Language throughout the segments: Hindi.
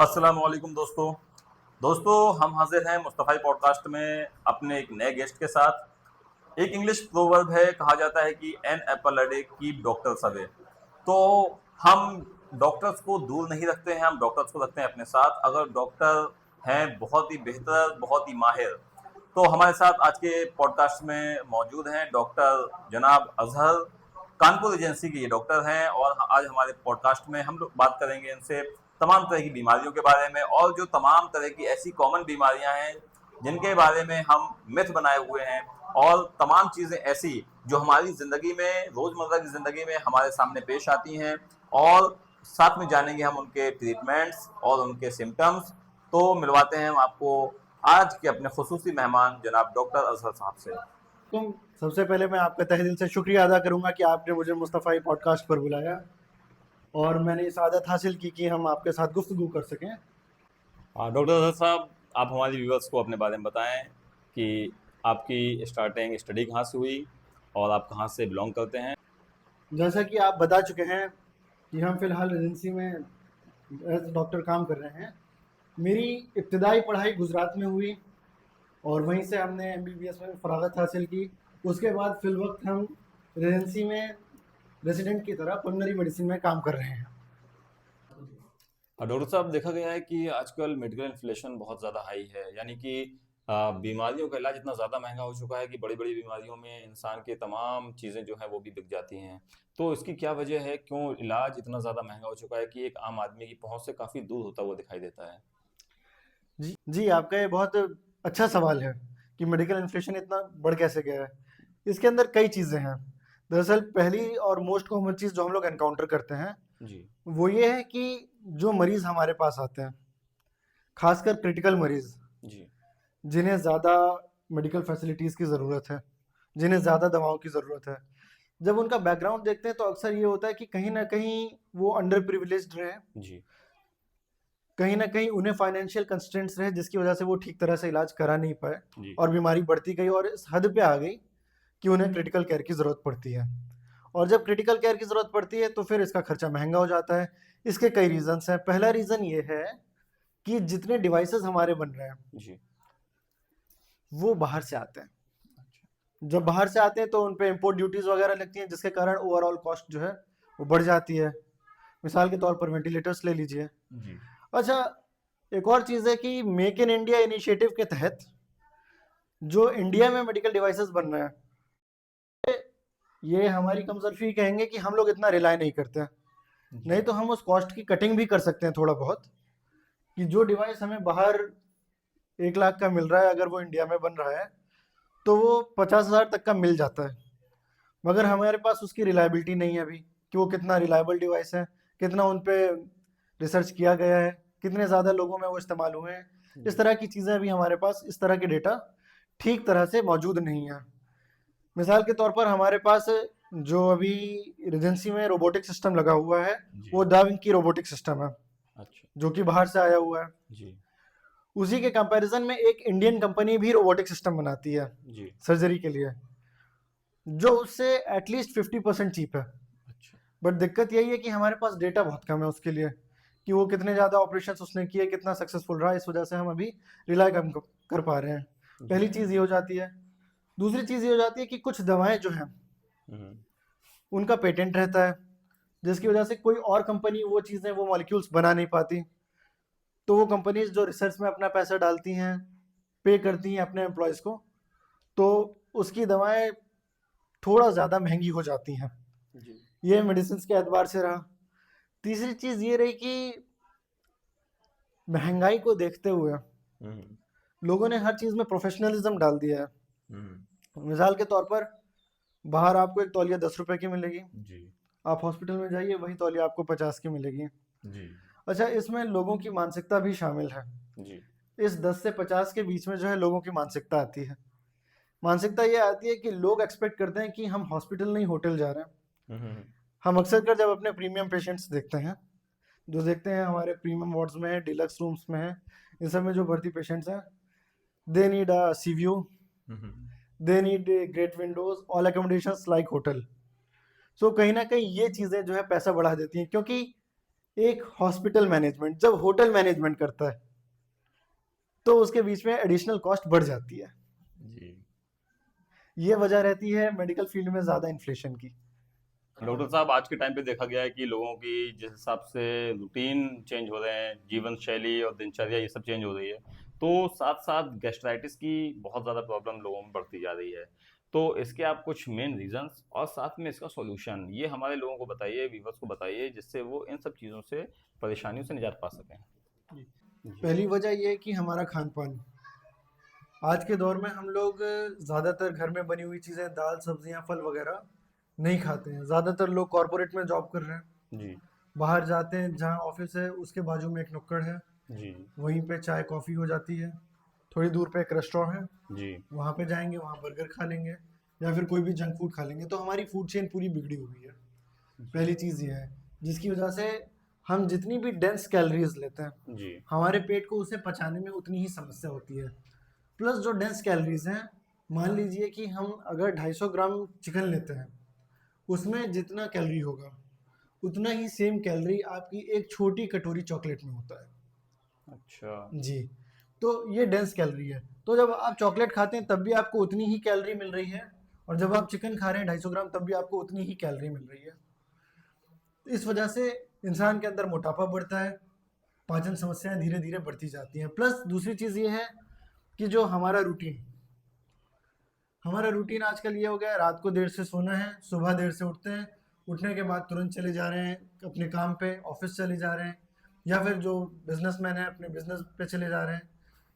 अस्सलाम वालेकुम दोस्तों हम हाजिर हैं मुस्तफ़ाई पॉडकास्ट में अपने एक नए गेस्ट के साथ। एक इंग्लिश प्रोवर्ब है, कहा जाता है कि an apple a day keep doctors away. तो हम डॉक्टर्स को दूर नहीं रखते हैं, हम डॉक्टर्स को रखते हैं अपने साथ। अगर डॉक्टर हैं बहुत ही बेहतर, बहुत ही माहिर, तो हमारे साथ आज के पॉडकास्ट में मौजूद हैं डॉक्टर जनाब अजहर। कानपुर एजेंसी के ये डॉक्टर हैं और आज हमारे पॉडकास्ट में हम लोग बात करेंगे इनसे तमाम तरह की बीमारियों के बारे में, और जो तमाम तरह की ऐसी कॉमन बीमारियां हैं जिनके बारे में हम मिथ बनाए हुए हैं, और तमाम चीज़ें ऐसी जो हमारी ज़िंदगी में, रोज़मर्रा की ज़िंदगी में हमारे सामने पेश आती हैं, और साथ में जानेंगे हम उनके ट्रीटमेंट्स और उनके सिम्टम्स। तो मिलवाते हैं हम आपको आज के अपने खुसूसी मेहमान जनाब डॉक्टर अजहर साहब से। तो सबसे पहले मैं आपका तहे दिल से शुक्रिया अदा करूंगा कि आपने मुझे मुस्तफ़ाई पॉडकास्ट पर बुलाया और मैंने इस आदत हासिल की कि हम आपके साथ गुफ्तगू कर सकें। डॉक्टर अजहर साहब, आप हमारे व्यूअर्स को अपने बारे में बताएं कि आपकी स्टार्टिंग स्टडी कहाँ से हुई और आप कहाँ से बिलोंग करते हैं। जैसा कि आप बता चुके हैं कि हम फ़िलहाल एजेंसी में एज डॉक्टर काम कर रहे हैं। मेरी इब्तदाई पढ़ाई गुजरात में हुई और वहीं से हमने एमबीबीएस में फ़रागत हासिल की। उसके बाद फ़िलवक्त हम रेजिडेंसी में रेजिडेंट की तरह पल्मोनरी मेडिसिन में काम कर रहे हैं। डॉक्टर साहब, देखा गया है कि आजकल मेडिकल इन्फ्लेशन बहुत ज़्यादा हाई है, यानी कि बीमारियों का इलाज इतना ज़्यादा महंगा हो चुका है कि बड़ी बड़ी बीमारियों में इंसान के तमाम चीज़ें जो हैं वो भी बिक जाती हैं। तो इसकी क्या वजह है, क्यों इलाज इतना ज़्यादा महंगा हो चुका है कि एक आम आदमी की पहुंच से काफ़ी दूर होता हुआ दिखाई देता है। जी जी, आपका ये बहुत अच्छा सवाल है कि मेडिकल इन्फ्लेशन इतना बढ़ कैसे गया है। इसके अंदर कई चीज़ें हैं। दरअसल पहली और मोस्ट कॉमन चीज़ जो हम लोग एनकाउंटर करते हैं जी। वो ये है कि जो मरीज़ हमारे पास आते हैं, खासकर क्रिटिकल मरीज़, जी। जिन्हें ज़्यादा मेडिकल फैसिलिटीज़ की ज़रूरत है, जिन्हें ज़्यादा दवाओं की ज़रूरत है, जब उनका बैकग्राउंड देखते हैं तो अक्सर ये होता है कि कहीं ना कहीं वो अंडर प्रिविलेज्ड रहे, जी। कहीं ना कहीं उन्हें फाइनेंशियल कंस्ट्रेंट्स रहे जिसकी वजह से वो ठीक तरह से इलाज करा नहीं पाए जी। और बीमारी बढ़ती गई और इस हद पे आ गई कि उन्हें क्रिटिकल केयर की ज़रूरत पड़ती है। और जब क्रिटिकल केयर की ज़रूरत पड़ती है तो फिर इसका खर्चा महंगा हो जाता है। इसके कई रीज़न्स हैं। पहला रीज़न ये है कि जितने डिवाइसेस हमारे बन रहे हैं जी। वो बाहर से आते हैं। अच्छा। जब बाहर से आते हैं तो उन पे इम्पोर्ट ड्यूटीज़ वगैरह लगती हैं जिसके कारण ओवरऑल कॉस्ट जो है वो बढ़ जाती है। मिसाल के तौर पर वेंटिलेटर्स ले लीजिए। जी। अच्छा, एक और चीज़ है कि मेक इन इंडिया इनिशिएटिव के तहत जो इंडिया में मेडिकल डिवाइसेस बन रहे हैं, ये हमारी कमजोरी कहेंगे कि हम लोग इतना रिलाय नहीं करते हैं। जी। नहीं तो हम उस कॉस्ट की कटिंग भी कर सकते हैं थोड़ा बहुत, कि जो डिवाइस हमें बाहर 1 लाख का मिल रहा है अगर वो इंडिया में बन रहा है तो वो 50,000 तक का मिल जाता है। मगर हमारे पास उसकी रिलायबिलिटी नहीं है अभी कि वो कितना रिलायबल डिवाइस है, कितना उन पे रिसर्च किया गया है, कितने ज़्यादा लोगों में वो इस्तेमाल हुए हैं। इस जी। तरह की चीज़ें अभी हमारे पास, इस तरह के डेटा ठीक तरह से मौजूद नहीं है। मिसाल के तौर पर हमारे पास जो अभी एजेंसी में रोबोटिक सिस्टम लगा हुआ है जी। वो दाविंकी रोबोटिक सिस्टम है, अच्छा। जो कि बाहर से आया हुआ है। जी। उसी के कंपैरिजन में एक इंडियन कंपनी भी रोबोटिक सिस्टम बनाती है जी। सर्जरी के लिए, जो उससे एटलीस्ट 50% चीप है। अच्छा। बट दिक्कत यही है कि हमारे पास डेटा बहुत कम है उसके लिए, कि वो कितने ज़्यादा ऑपरेशन उसने किए, कितना सक्सेसफुल रहा। इस वजह से हम अभी रिलाई कम कर पा रहे हैं। जी। पहली चीज़ ये हो जाती है। दूसरी चीज़ ये हो जाती है कि कुछ दवाएं जो हैं हम्म। उनका पेटेंट रहता है, जिसकी वजह से कोई और कंपनी वो चीज़ें, वो मॉलिक्यूल्स बना नहीं पाती। तो वो कंपनीज जो रिसर्च में अपना पैसा डालती हैं, पे करती हैं अपने एम्प्लॉयज़ को, तो उसकी दवाएं थोड़ा ज़्यादा महंगी हो जाती हैं। जी। ये मेडिसिन के एतबार से रहा। तीसरी चीज़ ये रही कि महंगाई को देखते हुए हम्म। लोगों ने हर चीज़ में प्रोफेशनलिज्म डाल दिया है। हम्म। मिसाल के तौर पर बाहर आपको एक तौलिया 10 रुपए की मिलेगी, जी। आप हॉस्पिटल में जाइए वही तौलिया आपको 50 की मिलेगी। जी। अच्छा, इसमें लोगों की मानसिकता भी शामिल है। जी। इस 10 से 50 के बीच में जो है लोगों की मानसिकता आती है। मानसिकता ये आती है कि लोग एक्सपेक्ट करते हैं कि हम हॉस्पिटल नहीं होटल जा रहे हैं। हम्म। हम अक्सर कर जब अपने प्रीमियम पेशेंट्स देखते हैं, जो देखते हैं हमारे प्रीमियम वार्ड्स में है, डिलक्स रूम्स में है, इन सब में जो भर्ती पेशेंट्स हैं, they need a sea view, hmm. They need great windows, all accommodations like hotel. So कहीं ना कहीं ये चीज़ें जो है पैसा बढ़ा देती हैं, क्योंकि एक हॉस्पिटल मैनेजमेंट जब होटल मैनेजमेंट करता है तो उसके बीच में एडिशनल कॉस्ट बढ़ जाती है। जी। ये वजह रहती है मेडिकल फील्ड में ज़्यादा इन्फ्लेशन की। डॉक्टर साहब, आज के टाइम पे देखा गया है कि लोगों की जिस हिसाब से रूटीन चेंज हो रहे हैं, जीवन शैली और दिनचर्या ये सब चेंज हो रही है, तो साथ साथ गैस्ट्राइटिस की बहुत ज़्यादा प्रॉब्लम लोगों में बढ़ती जा रही है। तो इसके आप कुछ मेन रीजंस और साथ में इसका सॉल्यूशन ये हमारे लोगों को बताइए, व्यूवर्स को बताइए, जिससे वो इन सब चीज़ों से, परेशानियों से निजात पा सकें। जी। जी। पहली वजह ये है कि हमारा खान पान। आज के दौर में हम लोग ज़्यादातर घर में बनी हुई चीज़ें, दाल सब्जियां फल वगैरह नहीं खाते हैं। ज़्यादातर लोग कॉरपोरेट में जॉब कर रहे हैं, जी। बाहर जाते हैं, जहाँ ऑफिस है उसके बाजू में एक नुक्कड़ है, जी। वहीं पे चाय कॉफ़ी हो जाती है। थोड़ी दूर पे एक रेस्टोरेंट है, जी। वहाँ पे जाएंगे, वहाँ बर्गर खा लेंगे या फिर कोई भी जंक फूड खा लेंगे। तो हमारी फूड चेन पूरी बिगड़ी हुई है। पहली चीज़ ये है, जिसकी वजह से हम जितनी भी डेंस कैलोरीज लेते हैं जी। हमारे पेट को उसे पचाने में उतनी ही समस्या होती है। प्लस जो डेंस कैलोरीज हैं, मान लीजिए कि हम अगर 250 ग्राम चिकन लेते हैं, उसमें जितना कैलोरी होगा उतना ही सेम कैलोरी आपकी एक छोटी कटोरी चॉकलेट में होता है। अच्छा। जी। तो ये डेंस कैलोरी है। तो जब आप चॉकलेट खाते हैं तब भी आपको उतनी ही कैलोरी मिल रही है, और जब आप चिकन खा रहे हैं 250 ग्राम तब भी आपको उतनी ही कैलोरी मिल रही है। इस वजह से इंसान के अंदर मोटापा बढ़ता है, पाचन समस्याएं धीरे धीरे बढ़ती जाती हैं। प्लस दूसरी चीज़ ये है कि जो हमारा रूटीन आजकल ये हो गया है, रात को देर से सोना है, सुबह देर से उठते हैं, उठने के बाद तुरंत चले जा रहे हैं अपने काम पे, ऑफिस चले जा रहे हैं, या फिर जो बिजनेसमैन है अपने बिजनेस पे चले जा रहे हैं,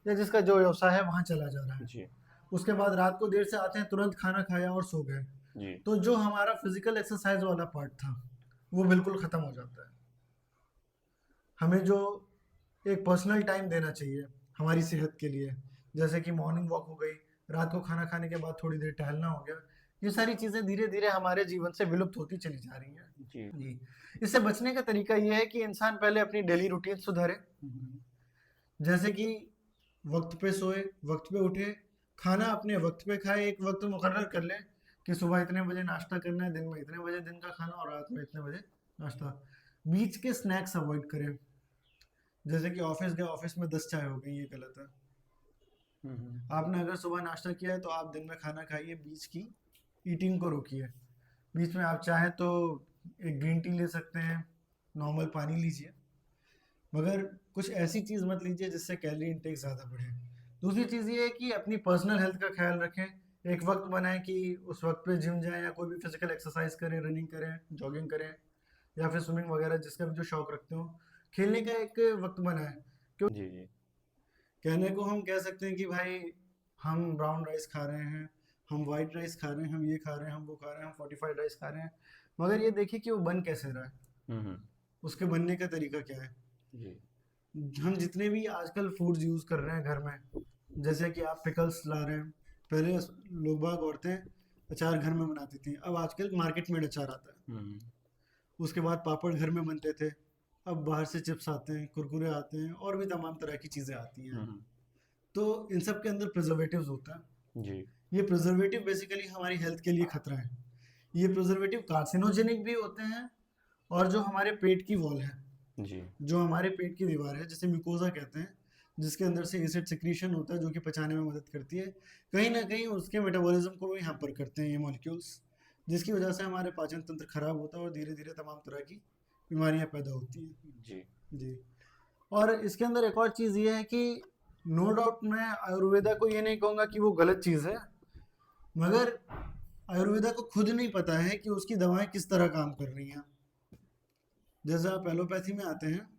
या जिसका जो व्यवसाय है वहाँ चला जा रहा है। जी। उसके बाद रात को देर से आते हैं, तुरंत खाना खाया और सो गए। जी। तो जो हमारा फिजिकल एक्सरसाइज वाला पार्ट था वो बिल्कुल ख़त्म हो जाता है। हमें जो एक पर्सनल टाइम देना चाहिए हमारी सेहत के लिए, जैसे कि मॉर्निंग वॉक हो गई, रात को खाना खाने के बाद थोड़ी देर टहलना हो गया, ये सारी चीज़ें धीरे धीरे हमारे जीवन से विलुप्त होती चली जा रही हैं। जी। जी। इससे बचने का तरीका ये है कि इंसान पहले अपनी डेली रूटीन सुधारे, जैसे कि वक्त पे सोए, वक्त पे उठे, खाना अपने वक्त पे खाए, एक वक्त मुकर्रर कर ले कि सुबह इतने बजे नाश्ता करना है, दिन में इतने बजे दिन का खाना, और रात में इतने बजे नाश्ता। बीच के स्नैक्स अवॉइड करें, जैसे कि ऑफिस गए, ऑफिस में 10 चाय हो गई, ये गलत है। आपने अगर सुबह नाश्ता किया है तो आप दिन में खाना खाइए, बीच की ईटिंग को रोकिए। बीच में आप चाहें तो एक ग्रीन टी ले सकते हैं, नॉर्मल पानी लीजिए, मगर कुछ ऐसी चीज़ मत लीजिए जिससे कैलोरी इंटेक ज़्यादा बढ़े। दूसरी चीज़ ये है कि अपनी पर्सनल हेल्थ का ख्याल रखें। एक वक्त बनाएं कि उस वक्त पे जिम जाएं या कोई भी फिजिकल एक्सरसाइज करें, रनिंग करें, जॉगिंग करें, या फिर स्विमिंग वगैरह, जिसका भी जो शौक रखते हो। खेलने का एक वक्त बनाएं। क्यों जी। जी। कहने को हम कह सकते हैं कि भाई हम ब्राउन राइस खा रहे हैं, हम वाइट राइस खा रहे हैं, हम ये खा रहे हैं, हम वो खा रहे हैं, हम फोर्टिफाइड राइस खा रहे हैं, मगर ये देखिए कि वो बन कैसे रहा है, हम्म। उसके बनने का तरीका क्या है। जी। हम जितने भी आजकल फूड्स यूज़ कर रहे हैं घर में, जैसे कि आप पिकल्स ला रहे हैं, पहले लोग बाग औरतें अचार घर में बनाती थी, अब आजकल मार्केट में अचार आता है। उसके बाद पापड़ घर में बनते थे, अब बाहर से चिप्स आते हैं, कुरकुरे आते हैं, और भी तमाम तरह की चीज़ें आती हैं। तो इन सब के अंदर प्रिजर्वेटिव्स होता है। जी। ये प्रिजर्वेटिव बेसिकली हमारी हेल्थ के लिए खतरा है। ये प्रिजर्वेटिव कार्सिनोजेनिक भी होते हैं, और जो हमारे पेट की वॉल है, जी। जो हमारे पेट की दीवार है, जिसे म्यूकोजा कहते हैं, जिसके अंदर से एसिड सिक्रीशन होता है जो कि पचाने में मदद करती है, कहीं ना कहीं उसके मेटाबॉलिज्म को भी हैम्पर करते हैं ये मॉलिक्यूल्स, जिसकी वजह से हमारे पाचन तंत्र खराब होता है और धीरे धीरे तमाम तरह की बीमारियां पैदा होती हैं। जी। जी। और इसके अंदर एक और चीज़ ये है कि नो डाउट मैं आयुर्वेदा को ये नहीं कहूँगा कि वो गलत चीज़ है, मगर आयुर्वेदा को खुद नहीं पता है कि उसकी दवाएं किस तरह काम कर रही हैं। जैसे आप एलोपैथी में आते हैं,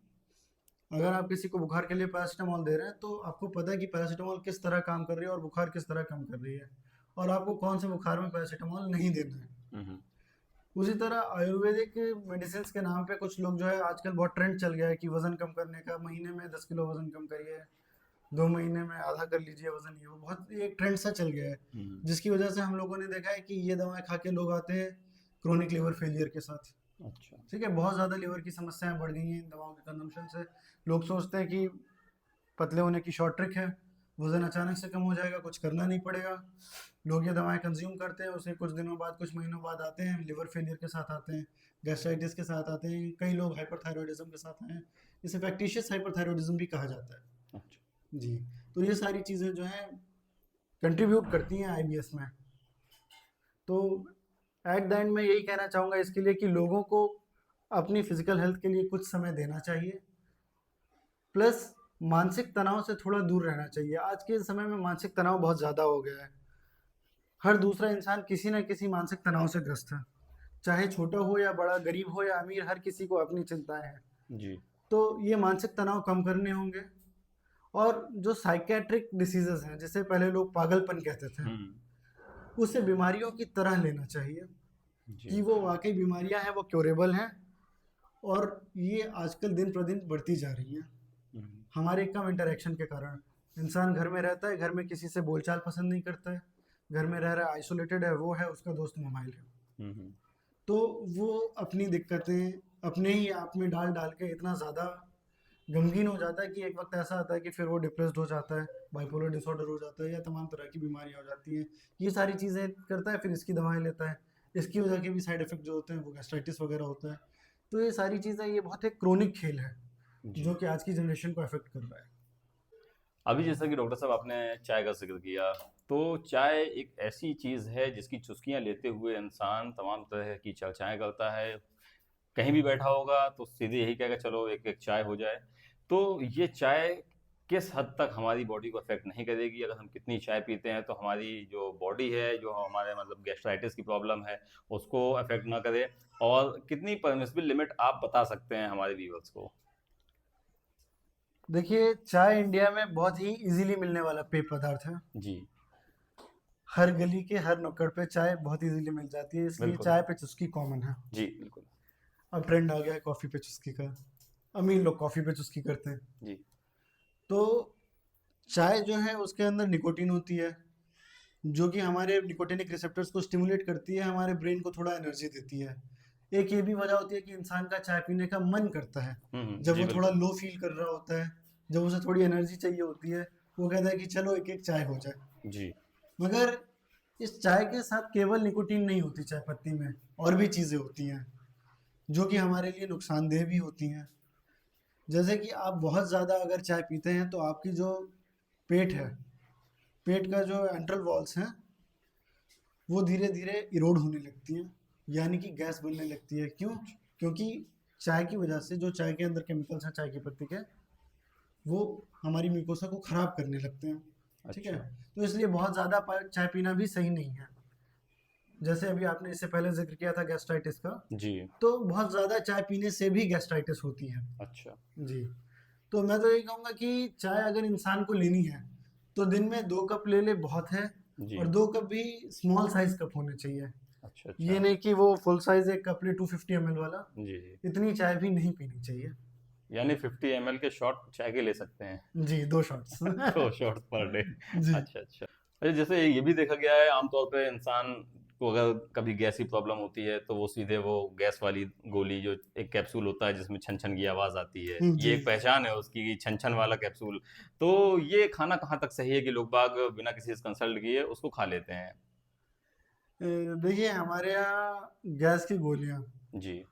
अगर आप किसी को बुखार के लिए पैरासीटामोल दे रहे हैं तो आपको पता है कि पैरासीटामोल किस तरह काम कर रही है और बुखार किस तरह कम कर रही है, और आपको कौन से बुखार में पैरासीटामोल नहीं देना है। उसी तरह आयुर्वेदिक मेडिसिन के नाम पे कुछ लोग जो है, आजकल बहुत ट्रेंड चल गया है कि वजन कम करने का, महीने में 10 किलो वजन कम करिए, 2 महीने में आधा कर लीजिए वजन, ये वो बहुत एक ट्रेंड सा चल गया है, जिसकी वजह से हम लोगों ने देखा है कि ये दवाएं खा के लोग आते हैं क्रोनिक लिवर फेलियर के साथ। अच्छा। ठीक है, बहुत ज़्यादा लीवर की समस्याएं बढ़ गई हैं इन दवाओं के कंजम्पशन से। लोग सोचते हैं कि पतले होने की शॉर्ट ट्रिक है, वजन अचानक से कम हो जाएगा, कुछ करना नहीं पड़ेगा। लोग ये दवाएं कंज्यूम करते हैं, उसे कुछ दिनों बाद, कुछ महीनों बाद आते हैं, लिवर फेलियर के साथ आते हैं, गैस्ट्राइटिस के साथ आते हैं, कई लोग हाइपरथायरॉयडिज्म के साथ आए हैं। इसे फैक्टिशियस हाइपरथायरॉयडिज्म भी कहा जाता है। अच्छा। जी। तो ये सारी चीज़ें जो हैं कंट्रीब्यूट करती हैं आईबीएस में। तो एट द एंड मैं यही कहना चाहूँगा इसके लिए कि लोगों को अपनी फिजिकल हेल्थ के लिए कुछ समय देना चाहिए, प्लस मानसिक तनाव से थोड़ा दूर रहना चाहिए। आज के समय में मानसिक तनाव बहुत ज़्यादा हो गया है। हर दूसरा इंसान किसी न किसी मानसिक तनाव से ग्रस्त है, चाहे छोटा हो या बड़ा, गरीब हो या अमीर, हर किसी को अपनी चिंताएं हैं। जी। तो ये मानसिक तनाव कम करने होंगे। और जो साइकेट्रिक डिसीजेस हैं, जिसे पहले लोग पागलपन कहते थे, उसे बीमारियों की तरह लेना चाहिए जी। कि वो वाकई बीमारियां हैं, वो क्योरेबल हैं, और ये आजकल दिन प्रतिदिन बढ़ती जा रही हैं हमारे कम इंटरेक्शन के कारण। इंसान घर में रहता है, घर में किसी से बोलचाल पसंद नहीं करता है, घर में रह रहा है, आइसोलेटेड है, वो है, उसका दोस्त मोबाइल है। तो वो अपनी दिक्कतें अपने ही आप में डाल डाल के इतना ज़्यादा गमगीन हो जाता है कि एक वक्त ऐसा आता है कि फिर वो डिप्रेस्ड हो जाता है, बाइपोलर डिसऑर्डर हो जाता है, या तमाम तरह की बीमारियां हो जाती हैं। ये सारी चीज़ें करता है, फिर इसकी दवाएं लेता है, इसकी वजह के भी साइड इफेक्ट जो होते हैं वो गैस्ट्राइटिस वगैरह होता है। तो ये सारी चीज़ें, ये बहुत एक क्रोनिक खेल है जो कि आज की जनरेशन को अफेक्ट कर रहा है। अभी जैसा कि डॉक्टर साहब आपने चाय का जिक्र किया, तो चाय एक ऐसी चीज़ है जिसकी चुस्कियां लेते हुए इंसान तमाम तरह की चर्चाएं करता है। कहीं भी बैठा होगा तो सीधे यही कहेगा चलो एक एक चाय हो जाए। तो ये चाय किस हद तक हमारी बॉडी को अफेक्ट नहीं करेगी? अगर हम कितनी चाय पीते हैं तो हमारी जो बॉडी है, जो हमारे मतलब गैस्ट्राइटिस की प्रॉब्लम है, उसको अफेक्ट ना करे? और कितनी परमिसिबल लिमिट आप बता सकते हैं हमारे व्यूअर्स को? देखिए, चाय इंडिया में बहुत ही इजीली मिलने वाला पेय पदार्थ है। जी। हर गली के हर नुक्कड़ पे चाय बहुत इजीली मिल जाती है, इसलिए बिल्कुल। चाय पे चुस्की कॉमन है। जी बिल्कुल। अब ट्रेंड आ गया है कॉफ़ी पे चुस्की का, अमीर लोग कॉफ़ी पे चुस्की करते हैं। जी। तो चाय जो है उसके अंदर निकोटीन होती है, जो कि हमारे निकोटिनिक रिसेप्टर्स को स्टिमुलेट करती है, हमारे ब्रेन को थोड़ा एनर्जी देती है। एक ये भी वजह होती है कि इंसान का चाय पीने का मन करता है, जब जी वो थोड़ा बिल्कुल। लो फील कर रहा होता है, जब उसे थोड़ी एनर्जी चाहिए होती है, वो कहता है कि चलो एक एक चाय हो जाए। जी। मगर इस चाय के साथ केवल निकोटीन नहीं होती चाय पत्ती में, और भी चीज़ें होती हैं जो कि हमारे लिए नुकसानदेह भी होती हैं। जैसे कि आप बहुत ज़्यादा अगर चाय पीते हैं तो आपकी जो पेट है, पेट का जो एंट्रल वॉल्स हैं, वो धीरे धीरे इरोड होने लगती हैं, यानी कि गैस बनने लगती है। क्यों? क्योंकि चाय की वजह से जो चाय के अंदर केमिकल्स हैं चाय की पत्ती के, वो हमारी म्यूकोसा को ख़राब करने लगते हैं। ठीक है? अच्छा। तो इसलिए बहुत ज़्यादा चाय पीना भी सही नहीं है। जैसे अभी आपने इससे पहले जिक्र किया था गैस्ट्राइटिस का, जी। तो बहुत ज़्यादा चाय पीने से भी गैस्ट्राइटिस होती है। अच्छा। जी। तो मैं तो यही कहूँगा कि चाय अगर इंसान को लेनी है तो दिन में 2 कप ले ले बहुत है, जी। और 2 कप भी स्मॉल साइज कप होने चाहिए। अच्छा। ये अच्छा। नहीं कि वो फुल साइज एक कप ले 250 ml वाला, जी जी। इतनी चाय भी नहीं पीनी चाहिए। यानी 50 ml के शॉट चाय के ले सकते हैं? जी, 2 शॉट्स। 2 shots per day. जी। अच्छा अच्छा। अच्छा, जैसे ये भी देखा गया है आमतौर पे इंसान को अगर कभी गैस की प्रॉब्लम होती है तो वो सीधे वो गैस वाली गोली, जो एक कैप्सूल होता है जिसमें छन छन की आवाज़ आती है, ये जी, एक पहचान है उसकी कि छन छन वाला कैप्सूल। तो ये खाना कहाँ तक सही है कि लोग बाग बिना किसी से कंसल्ट किए उसको खा लेते हैं? देखिए हमारे यहाँ गैस की गोलियाँ जी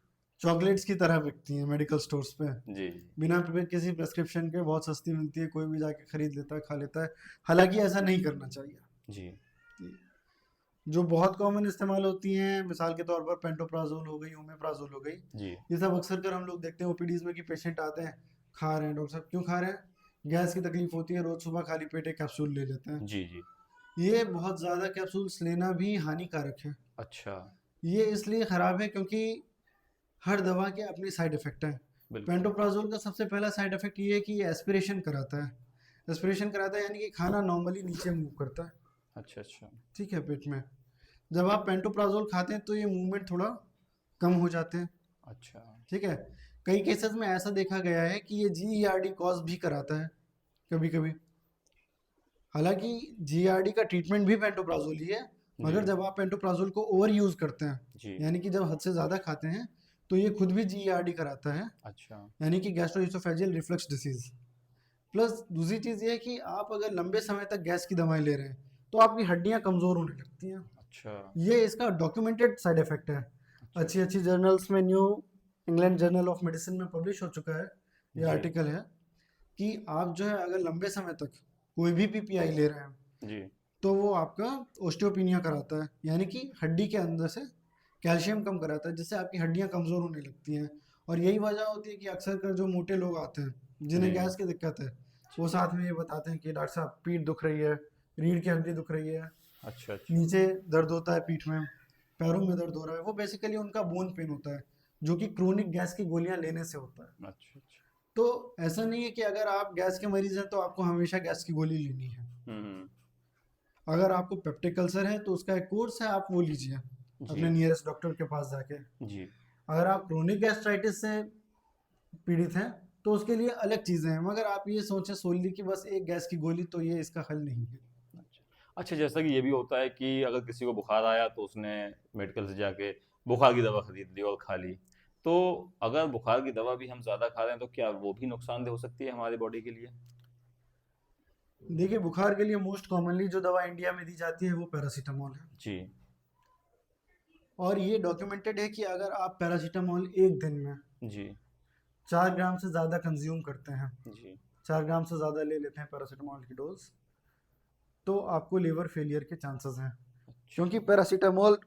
चॉकलेट्स की तरह बिकती हैं मेडिकल स्टोर्स पे, जी। बिना किसी प्रेस्क्रिप्शन के, बहुत सस्ती मिलती है, कोई भी जाके खरीद लेता है, खा लेता है। हालांकि ऐसा नहीं करना चाहिए। जी जो बहुत कॉमन इस्तेमाल होती हैं, मिसाल के तौर पर पेंटोप्राजोल हो गई, ओमेप्राजोल हो गई, जी। ये सब अक्सर कर हम लोग देखते हैं ओपीडीज में कि पेशेंट आते हैं, खा रहे हैं, डॉक्टर साहब क्यों खा रहे हैं? गैस की तकलीफ होती है, रोज सुबह खाली पेट एक कैप्सूल ले लेते हैं। जी जी। ये बहुत ज़्यादा कैप्सूल्स लेना भी हानिकारक है। अच्छा। ये इसलिए ख़राब है क्योंकि हर दवा के अपने साइड इफ़ेक्ट हैं। बिल्कुल। पेंटोप्राजोल का सबसे पहला साइड इफ़ेक्ट ये है कि ये एस्पिरेशन कराता है। एस्पिरेशन कराता है यानी कि खाना नॉर्मली नीचे मूव करता है, अच्छा अच्छा। ठीक है, पेट में। जब आप पेंटोप्राजोल खाते हैं तो ये मूवमेंट थोड़ा कम हो जाते हैं, अच्छा। ठीक है। कई केसेस में ऐसा देखा गया है कि ये जीईआरडी कॉज भी कराता है कभी कभी। हालांकि जीईआरडी का ट्रीटमेंट भी पेंटोप्राजोल ही है, जी मगर जब आप पेंटोप्राजोल को ओवर यूज करते हैं, जी। यानी कि जब हद से ज़्यादा खाते हैं, तो ये खुद भी जीईआरडी कराता है, अच्छा। यानी कि गैस्ट्रोइसोफेजियल रिफ्लक्स डिसीज। प्लस दूसरी चीज़ ये है कि आप अगर लंबे समय तक गैस की दवाएं ले रहे हैं तो आपकी हड्डियां कमज़ोर होने लगती हैं। अच्छा। ये इसका डॉक्यूमेंटेड साइड इफेक्ट है। अच्छा। अच्छी अच्छी जर्नल्स में, new England journal of medicine में पब्लिश हो चुका है ये जी। आर्टिकल है कि आप जो है अगर लंबे समय तक कोई भी पीपीआई ले रहे हैं जी। तो वो आपका ओस्टियोपिनिया कराता है, यानी कि हड्डी के अंदर से कैल्शियम कम कराता है, जिससे आपकी हड्डियां कमज़ोर होने लगती हैं। और यही वजह होती है कि अक्सर कर जो मोटे लोग आते हैं जिन्हें जी। गैस की दिक्कत है, वो साथ में ये बताते हैं कि डॉक्टर साहब पीठ दुख रही है, रीढ़ की हड्डी दुख रही है, अच्छा। अच्छा। नीचे दर्द होता है पीठ में, पैरों में दर्द हो रहा है। वो बेसिकली उनका बोन पेन होता है जो कि क्रोनिक गैस की गोलियां लेने से होता है। अच्छा। अच्छा। तो ऐसा नहीं है कि अगर आप गैस के मरीज हैं तो आपको हमेशा गैस की गोली लेनी है। हम्म। अगर आपको पेप्टिक अल्सर है तो उसका एक कोर्स है, आप वो लीजिए अपने जी। नियरेस्ट डॉक्टर के पास जाके। जी। अगर आप क्रोनिक गैस्ट्राइटिस से पीड़ित हैं तो उसके लिए अलग चीज़ें हैं, मगर आप ये सोचें सोचली कि बस एक गैस की गोली, तो ये इसका हल नहीं है। अच्छा। अच्छा, जैसा कि ये भी होता है कि अगर किसी को बुखार आया तो उसने मेडिकल से जाके बुखार की दवा खरीद ली और खा ली, तो अगर बुखार की दवा भी हम ज़्यादा खा रहे हैं तो क्या वो भी नुकसानदेह हो सकती है हमारी बॉडी के लिए? देखिए, बुखार के लिए मोस्ट कॉमनली जो दवा इंडिया में दी जाती है वो पैरासीटामोल है। जी। और ये डॉक्यूमेंटेड है कि अगर आप पैरासीटामोल एक दिन में जी। 4 ग्राम से ज़्यादा कंज्यूम करते हैं, जी। 4 ग्राम से ज़्यादा ले लेते हैं पैरासीटामोल की डोज, तो आपको लीवर फेलियर के चांसेस हैं, क्योंकि पैरासीटामोल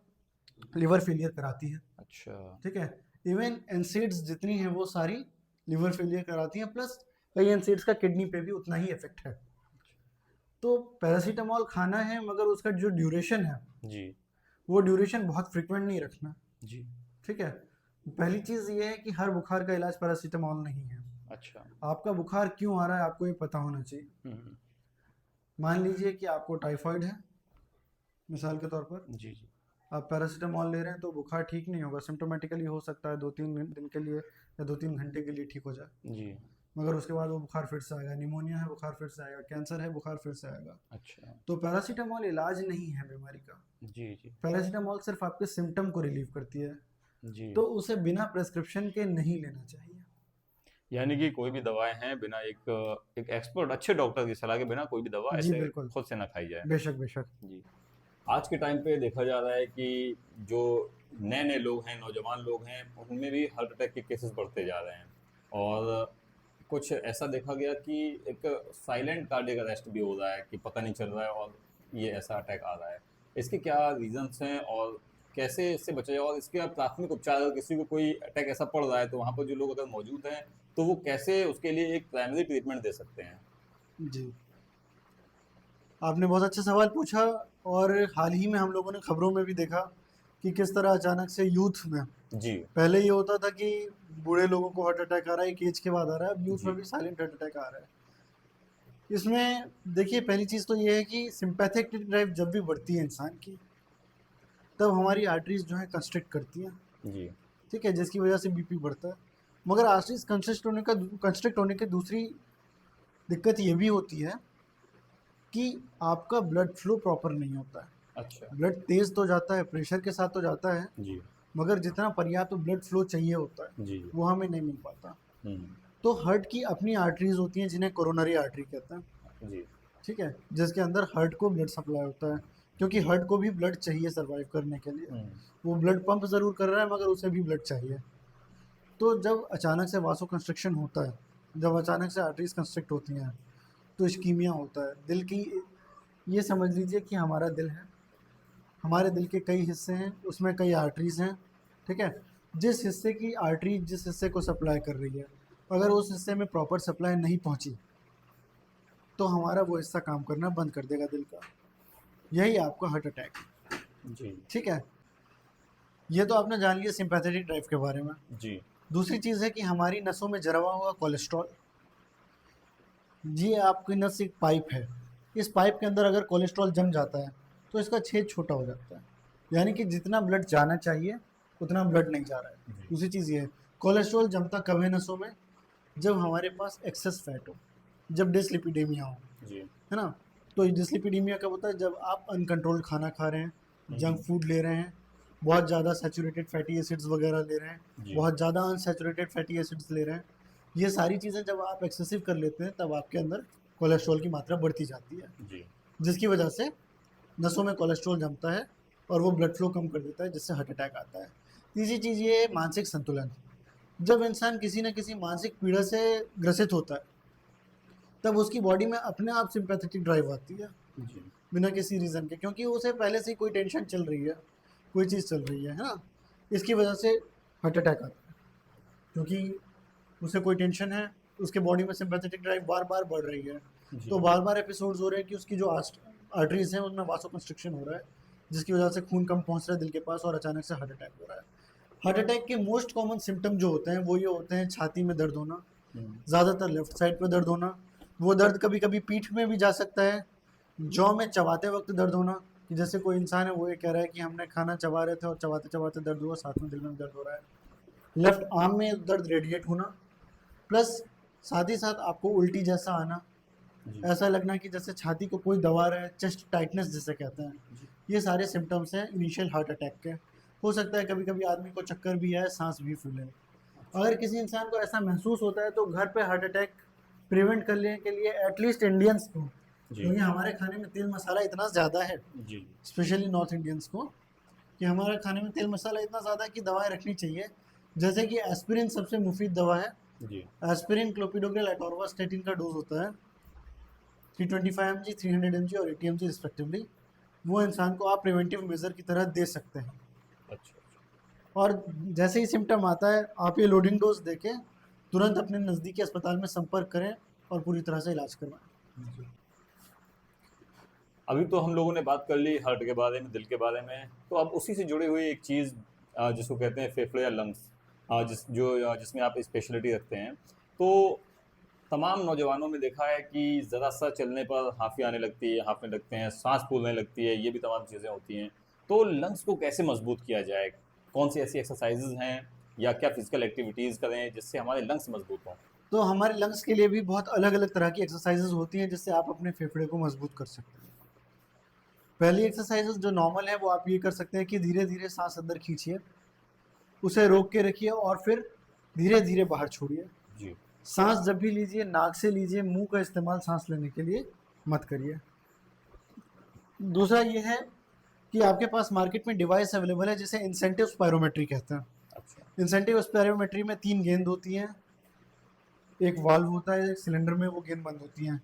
लीवर फेलियर कराती है। अच्छा। ठीक है, इवन एनसीड्स जितनी हैं वो सारी लीवर फेलियर कराती हैं, प्लस कई एनसीड्स का किडनी पे भी उतना ही इफेक्ट है। तो पैरासीटामोल खाना है, मगर उसका जो ड्यूरेशन है जी। वो ड्यूरेशन बहुत फ्रिक्वेंट नहीं रखना। जी। ठीक है, पहली चीज़ ये है कि हर बुखार का इलाज पैरासीटामोल नहीं है। अच्छा। आपका बुखार क्यों आ रहा है आपको ये पता होना चाहिए। हम्म। मान लीजिए कि आपको टाइफाइड है, मिसाल के तौर पर जी। जी। आप पैरासीटामोल ले रहे हैं तो बुखार ठीक नहीं होगा, सिम्टोमेटिकली हो सकता है 2-3 दिन के लिए या 2-3 घंटे के लिए ठीक हो जाए, जी। मगर उसके बाद वो बुखार फिर से आएगा। निमोनिया है, बुखार फिर से आएगा। कैंसर है, बुखार फिर से आएगा। अच्छा। तो पैरासीटामोल इलाज नहीं है बीमारी का। जी। जी। पैरासीटामोल सिर्फ आपके सिम्टम को रिलीव करती है, जी। तो उसे बिना प्रेस्क्रिप्शन के नहीं लेना चाहिए। यानी कि कोई भी दवाएं हैं बिना एक एक एक्सपर्ट अच्छे डॉक्टर की सलाह के बिना कोई भी दवा जी ऐसे बिल्कुल, खुद से ना खाई जाए। बेशक बेशक। जी। आज के टाइम पे देखा जा रहा है कि जो नए नए लोग हैं, नौजवान लोग हैं, उनमें भी हार्ट अटैक के केसेस बढ़ते जा रहे हैं। और कुछ ऐसा देखा गया कि एक साइलेंट कार्डियक अरेस्ट भी हो रहा है कि पता नहीं चल रहा है और ये ऐसा अटैक आ रहा है। इसके क्या रीजंस हैं और कैसे इससे बचा जाए, और इसके प्राथमिक उपचार, अगर किसी को कोई अटैक ऐसा पड़ रहा है तो वहाँ पर जो लोग अगर मौजूद हैं तो वो कैसे उसके लिए एक प्राइमरी ट्रीटमेंट दे सकते हैं? जी, आपने बहुत अच्छा सवाल पूछा। और हाल ही में हम लोगों ने खबरों में भी देखा कि किस तरह अचानक से यूथ में, जी। पहले ये होता था कि बूढ़े लोगों को हार्ट अटैक आ रहा है एक एज के बाद आ रहा है, अब यूथ जी। में भी साइलेंट हार्ट अटैक आ रहा है। इसमें देखिए, पहली चीज़ तो ये है कि सिंपैथिक ड्राइव जब भी बढ़ती है इंसान की, तब हमारी आर्टरीज जो है कंस्ट्रिक्ट करती हैं। जी। ठीक है, जिसकी वजह से बीपी बढ़ता है। मगर आर्टरीज कंस्ट्रिक्ट होने की दूसरी दिक्कत ये भी होती है कि आपका ब्लड फ्लो प्रॉपर नहीं होता है। अच्छा। ब्लड तेज तो जाता है, प्रेशर के साथ तो जाता है, जी। मगर जितना पर्याप्त ब्लड फ्लो चाहिए होता है जी। वो हमें नहीं मिल पाता। हम्म। तो हार्ट की अपनी आर्टरीज होती हैं जिन्हें कोरोनरी आर्टरी कहते हैं। जी। ठीक है, जिसके अंदर हार्ट को ब्लड सप्लाई होता है, क्योंकि हार्ट को भी ब्लड चाहिए सर्वाइव करने के लिए। हम्म। वो ब्लड पंप ज़रूर कर रहा है, मगर उसे भी ब्लड चाहिए। तो जब अचानक से वासो कंस्ट्रक्शन होता है, जब अचानक से आर्टरीज कंस्ट्रिक्ट होती हैं, तो इस्कीमिया होता है दिल की। ये समझ लीजिए कि हमारा दिल है, हमारे दिल के कई हिस्से हैं, उसमें कई आर्टरीज हैं। ठीक है, जिस हिस्से की आर्टरी जिस हिस्से को सप्लाई कर रही है, अगर उस हिस्से में प्रॉपर सप्लाई नहीं पहुंची तो हमारा वो हिस्सा काम करना बंद कर देगा दिल का। यही आपका हार्ट अटैक है। जी। ठीक है, ये तो आपने जान लिया सिंपैथेटिक ड्राइव के बारे में। जी। दूसरी चीज़ है कि हमारी नसों में जमा हुआ कोलेस्ट्रॉल, ये आपकी नस एक पाइप है। इस पाइप के अंदर अगर कोलेस्ट्रॉल जम जाता है तो इसका छेद छोटा हो जाता है, यानी कि जितना ब्लड जाना चाहिए उतना ब्लड नहीं जा रहा है। जी। दूसरी चीज़ ये है, कोलेस्ट्रॉल जमता कब है नसों में? जब हमारे पास एक्सेस फैट हो, जब डिसलिपिडेमिया हो, जी। है ना। तो डिसलिपिडेमिया कब होता है? जब आप अनकंट्रोल्ड खाना खा रहे हैं, जंक फूड ले रहे हैं, बहुत ज़्यादा सैचुरेटेड फैटी एसिड्स वगैरह ले रहे हैं, जी। बहुत ज़्यादा अनसैचुरेटेड फैटी एसिड्स ले रहे हैं, ये सारी चीज़ें जब आप एक्सेसिव कर लेते हैं तब आपके अंदर कोलेस्ट्रॉल की मात्रा बढ़ती जाती है, जी जिसकी वजह से नसों में कोलेस्ट्रॉल जमता है और वो ब्लड फ्लो कम कर देता है, जिससे हार्ट अटैक आता है। तीसरी चीज़ ये है मानसिक संतुलन। जब इंसान किसी न किसी मानसिक पीड़ा से ग्रसित होता है तब उसकी बॉडी में अपने आप सिंपैथेटिक ड्राइव आती है, जी बिना किसी रीज़न के, क्योंकि उसे पहले से ही कोई टेंशन चल रही है, कोई चीज़ चल रही है ना, इसकी वजह से हार्ट अटैक आता है। क्योंकि उसे कोई टेंशन है, उसके बॉडी में सिंपैथेटिक ड्राइव बार बार बढ़ रही है, जी तो बार बार एपिसोड्स हो रहे हैं कि उसकी जो आर्टरीज हैं उनमें वासोकंस्ट्रिक्शन हो रहा है, जिसकी वजह से खून कम पहुंच रहा है दिल के पास और अचानक से हार्ट अटैक हो रहा है। हार्ट अटैक के मोस्ट कॉमन सिम्टम जो होते हैं वो ये होते हैं: छाती में दर्द होना, ज़्यादातर लेफ्ट साइड पे दर्द होना, वो दर्द कभी कभी पीठ में भी जा सकता है, जौ में चबाते वक्त दर्द होना, कि जैसे कोई इंसान है वो ये कह रहा है कि हमने खाना चबा रहे थे और चबाते चबाते दर्द हुआ, साथ में दिल में दर्द हो रहा है। लेफ्ट आर्म में दर्द रेडिएट होना, प्लस साथ ही साथ आपको उल्टी जैसा आना, जी ऐसा लगना कि जैसे छाती को कोई दबा रहा है, चेस्ट टाइटनेस जिसे कहते हैं। ये सारे सिम्टम्स हैं इनिशियल हार्ट अटैक के। हो सकता है कभी कभी आदमी को चक्कर भी आए, सांस भी फूले। अगर किसी इंसान को ऐसा महसूस होता है तो घर पे हार्ट अटैक प्रिवेंट करने के लिए एटलीस्ट इंडियंस को, जी क्योंकि हमारे खाने में तेल मसाला इतना ज़्यादा है, जी स्पेशली नॉर्थ इंडियंस को, कि हमारे खाने में तेल मसाला इतना ज़्यादा है कि दवाएं रखनी चाहिए। जैसे कि एस्पिरिन सबसे मुफीद दवा है। जी एस्पिरिन क्लोपिडोग्रेल एटोर्वास्टेटिन का डोज होता है 325 mg, 300 mg और 80 mg रिस्पेक्टिवली। वो इंसान को आप प्रिवेंटिव मेजर की तरह दे सकते हैं। अच्छा अच्छा और जैसे ही सिम्टम आता है आप ये लोडिंग डोज देके तुरंत अपने नज़दीकी अस्पताल में संपर्क करें और पूरी तरह से इलाज करवाएं। अभी तो हम लोगों ने बात कर ली हार्ट के बारे में, दिल के बारे में, तो अब उसी से जुड़ी हुई एक चीज़ जिसको कहते हैं फेफड़े या लंग्स, जिसमें आप स्पेशलिटी रखते हैं, तो तमाम नौजवानों में देखा है कि ज़रा सा चलने पर हांफी आने लगती है, हांफने लगते हैं, सांस फूलने लगती है, ये भी तमाम चीज़ें होती हैं। तो लंग्स को कैसे मजबूत किया जाए? कौन सी ऐसी एक्सरसाइजेज हैं या क्या फिजिकल एक्टिविटीज़ करें जिससे हमारे लंग्स मजबूत हों? तो हमारे लंग्स के लिए भी बहुत अलग अलग तरह की एक्सरसाइजेज होती हैं जिससे आप अपने फेफड़े को मजबूत कर सकते हैं। पहली एक्सरसाइजेज जो नॉर्मल है वो आप ये कर सकते हैं कि धीरे धीरे सांस अंदर खींचिए, उसे रोक के रखिए और फिर धीरे धीरे बाहर छोड़िए। जी सांस जब भी लीजिए नाक से लीजिए, मुंह का इस्तेमाल सांस लेने के लिए मत करिए। दूसरा ये है कि आपके पास मार्केट में डिवाइस अवेलेबल है जिसे इंसेंटिव स्पायरोमेट्री कहते हैं। अच्छा इंसेंटिव स्पायरोमेट्री में 3 गेंद होती हैं, एक वाल्व होता है, एक सिलेंडर में वो गेंद बंद होती हैं।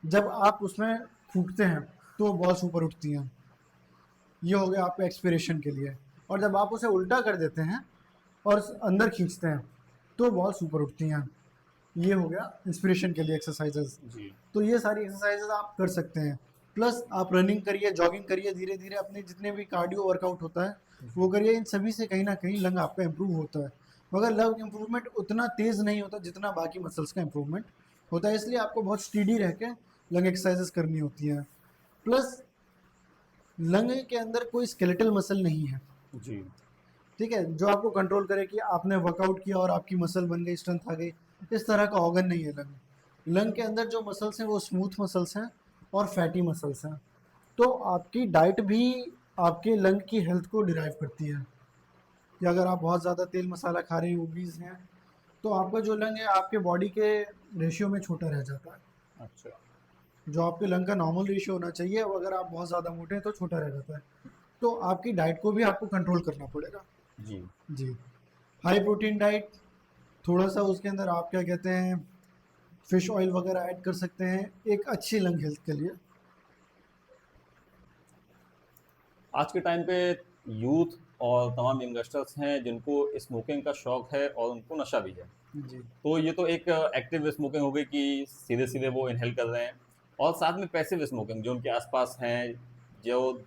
जब आप उसमें फूंकते हैं तो बॉल्स ऊपर उठती हैं। ये हो गया आपका एक्सपिरेशन के लिए। और जब आप उसे उल्टा कर देते हैं और अंदर खींचते हैं तो बॉल्स ऊपर उठती हैं। ये हो गया इंस्पिरेशन के लिए एक्सरसाइजेज। जी तो ये सारी एक्सरसाइजेज आप कर सकते हैं। प्लस आप रनिंग करिए, जॉगिंग करिए, धीरे धीरे अपने जितने भी कार्डियो वर्कआउट होता है वो करिए। इन सभी से कहीं ना कहीं लंग आपका इम्प्रूव होता है, मगर लंग इम्प्रूवमेंट उतना तेज़ नहीं होता जितना बाकी मसल्स का इम्प्रूवमेंट होता है। इसलिए आपको बहुत स्टीडी रह के लंग एक्सरसाइजेस करनी होती हैं। प्लस लंग के अंदर कोई स्केलेटल मसल नहीं है, जी ठीक है, जो आपको कंट्रोल करे कि आपने वर्कआउट किया और आपकी मसल बन गई, स्ट्रेंथ आ गई। इस तरह का ऑर्गन नहीं है लंग। लंग के अंदर जो मसल्स हैं वो स्मूथ मसल्स हैं और फैटी मसल्स हैं। तो आपकी डाइट भी आपके लंग की हेल्थ को डिराइव करती है, कि अगर आप बहुत ज़्यादा तेल मसाला खा रहे हैं, ओबीज हैं, तो आपका जो लंग है आपके बॉडी के रेशियो में छोटा रह जाता है। अच्छा जो आपके लंग का नॉर्मल रेशियो होना चाहिए वो अगर आप बहुत ज़्यादा मोटे हैं तो छोटा रह जाता है। तो आपकी डाइट को भी आपको कंट्रोल करना पड़ेगा। जी जी, हाई प्रोटीन डाइट, थोड़ा सा उसके अंदर आप क्या कहते हैं फिश ऑयल वगैरह ऐड कर सकते हैं एक अच्छी लंग हेल्थ के लिए। आज के टाइम पे यूथ और तमाम यंगस्टर्स हैं जिनको स्मोकिंग का शौक है और उनको नशा भी है। जी तो ये तो एक एक्टिव स्मोकिंग हो गई कि सीधे सीधे वो इनहेल कर रहे हैं, और साथ में पैसिव स्मोकिंग जो उनके आसपास हैं, जो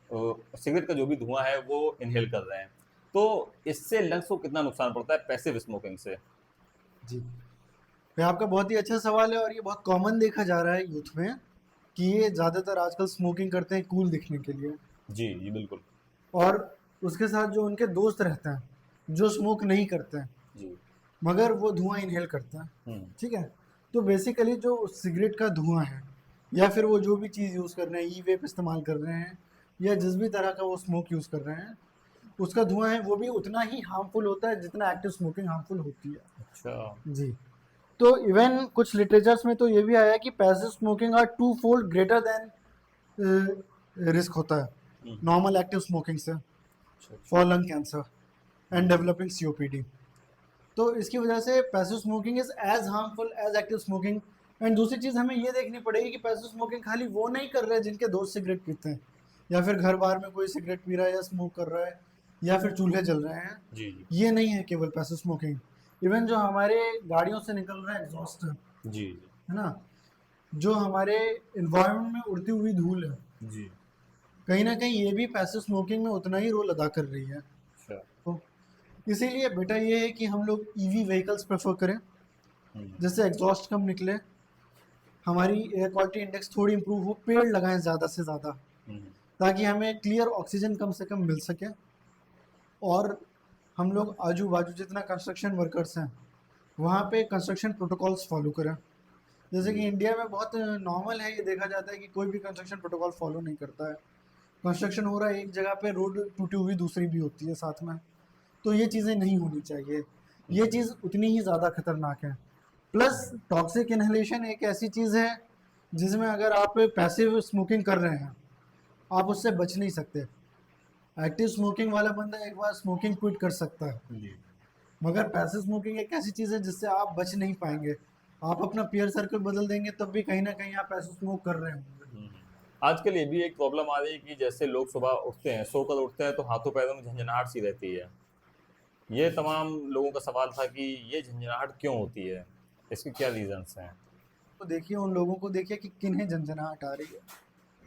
सिगरेट का जो भी धुआं है वो इनहेल कर रहे हैं। तो इससे लंग्स को कितना नुकसान पड़ता है पैसिव स्मोकिंग से? जी, ये आपका बहुत ही अच्छा सवाल है और ये बहुत कॉमन देखा जा रहा है यूथ में कि ये ज़्यादातर आजकल स्मोकिंग करते हैं कूल दिखने के लिए। जी जी बिल्कुल। और उसके साथ जो उनके दोस्त रहते हैं जो स्मोक नहीं करते हैं जी मगर वो धुआं इनहेल करते हैं, ठीक है। तो बेसिकली जो सिगरेट का धुआं है या फिर वो जो भी चीज़ यूज़ कर रहे हैं, ई वेप इस्तेमाल कर रहे हैं या जिस भी तरह का वो स्मोक यूज़ कर रहे हैं, उसका धुआं है वो भी उतना ही हार्मफुल होता है जितना एक्टिव स्मोकिंग हार्मफुल होती है। अच्छा जी, तो इवन कुछ लिटरेचर्स में तो ये भी आया है कि passive smoking are 2 fold greater than risk होता है नॉर्मल एक्टिव स्मोकिंग से for lung cancer and developing COPD. तो इसकी वजह से passive smoking is as harmful as active smoking. And दूसरी चीज़ हमें ये देखनी पड़ेगी कि पैसिव स्मोकिंग खाली वो नहीं कर रहे हैं जिनके दोस्त सिगरेट पीते हैं, या फिर घर बार में कोई सिगरेट पी रहा है या स्मोक कर रहा है, या फिर चूल्हे जल रहे हैं। जी जी ये नहीं है केवल पैसिव स्मोकिंग, इवन जो हमारे गाड़ियों से निकल रहा है एग्जॉस्ट जी है ना, जो हमारे इन्वायरमेंट में उड़ती हुई धूल है, जी। कहीं ना कहीं ये भी पैसिव स्मोकिंग में उतना ही रोल अदा कर रही है। अच्छा। तो इसीलिए बेटा ये है कि हम लोग ईवी व्हीकल्स प्रेफर करें जिससे एग्जॉस्ट कम निकले, हमारी एयर क्वालिटी इंडेक्स थोड़ी इंप्रूव हो, पेड़ लगाएं ज़्यादा से ज़्यादा ताकि हमें क्लियर ऑक्सीजन कम से कम मिल सके। और हम लोग आजू बाजू जितना कंस्ट्रक्शन वर्कर्स हैं वहाँ पे कंस्ट्रक्शन प्रोटोकॉल्स फॉलो करें। जैसे कि इंडिया में बहुत नॉर्मल है, ये देखा जाता है कि कोई भी कंस्ट्रक्शन प्रोटोकॉल फॉलो नहीं करता है। कंस्ट्रक्शन हो रहा है एक जगह पे, रोड टूटी हुई दूसरी भी होती है साथ में, तो ये चीज़ें नहीं होनी चाहिए। ये चीज़ उतनी ही ज़्यादा खतरनाक है। प्लस टॉक्सिक इनहेलेशन एक ऐसी चीज़ है जिसमें अगर आप पैसिव स्मोकिंग कर रहे हैं आप उससे बच नहीं सकते। एक्टिव स्मोकिंग वाला बंदा एक बार स्मोकिंग क्विट कर सकता है, जी मगर पैसिव स्मोकिंग एक ऐसी चीज़ है जिससे आप बच नहीं पाएंगे। आप अपना पीयर सर्कल बदल देंगे तब भी कहीं ना कहीं आप पैसिव स्मोक कर रहे होंगे। आजकल ये भी एक प्रॉब्लम आ रही है कि जैसे लोग सुबह उठते हैं, सोकर उठते हैं तो हाथों पैरों में झंझनाहट सी रहती है। ये तमाम लोगों का सवाल था कि ये झंझनाहट क्यों होती है, इसके क्या रीजंस हैं? तो देखिए उन लोगों को देखिए कि किन्हें झंझनाहट आ रही है,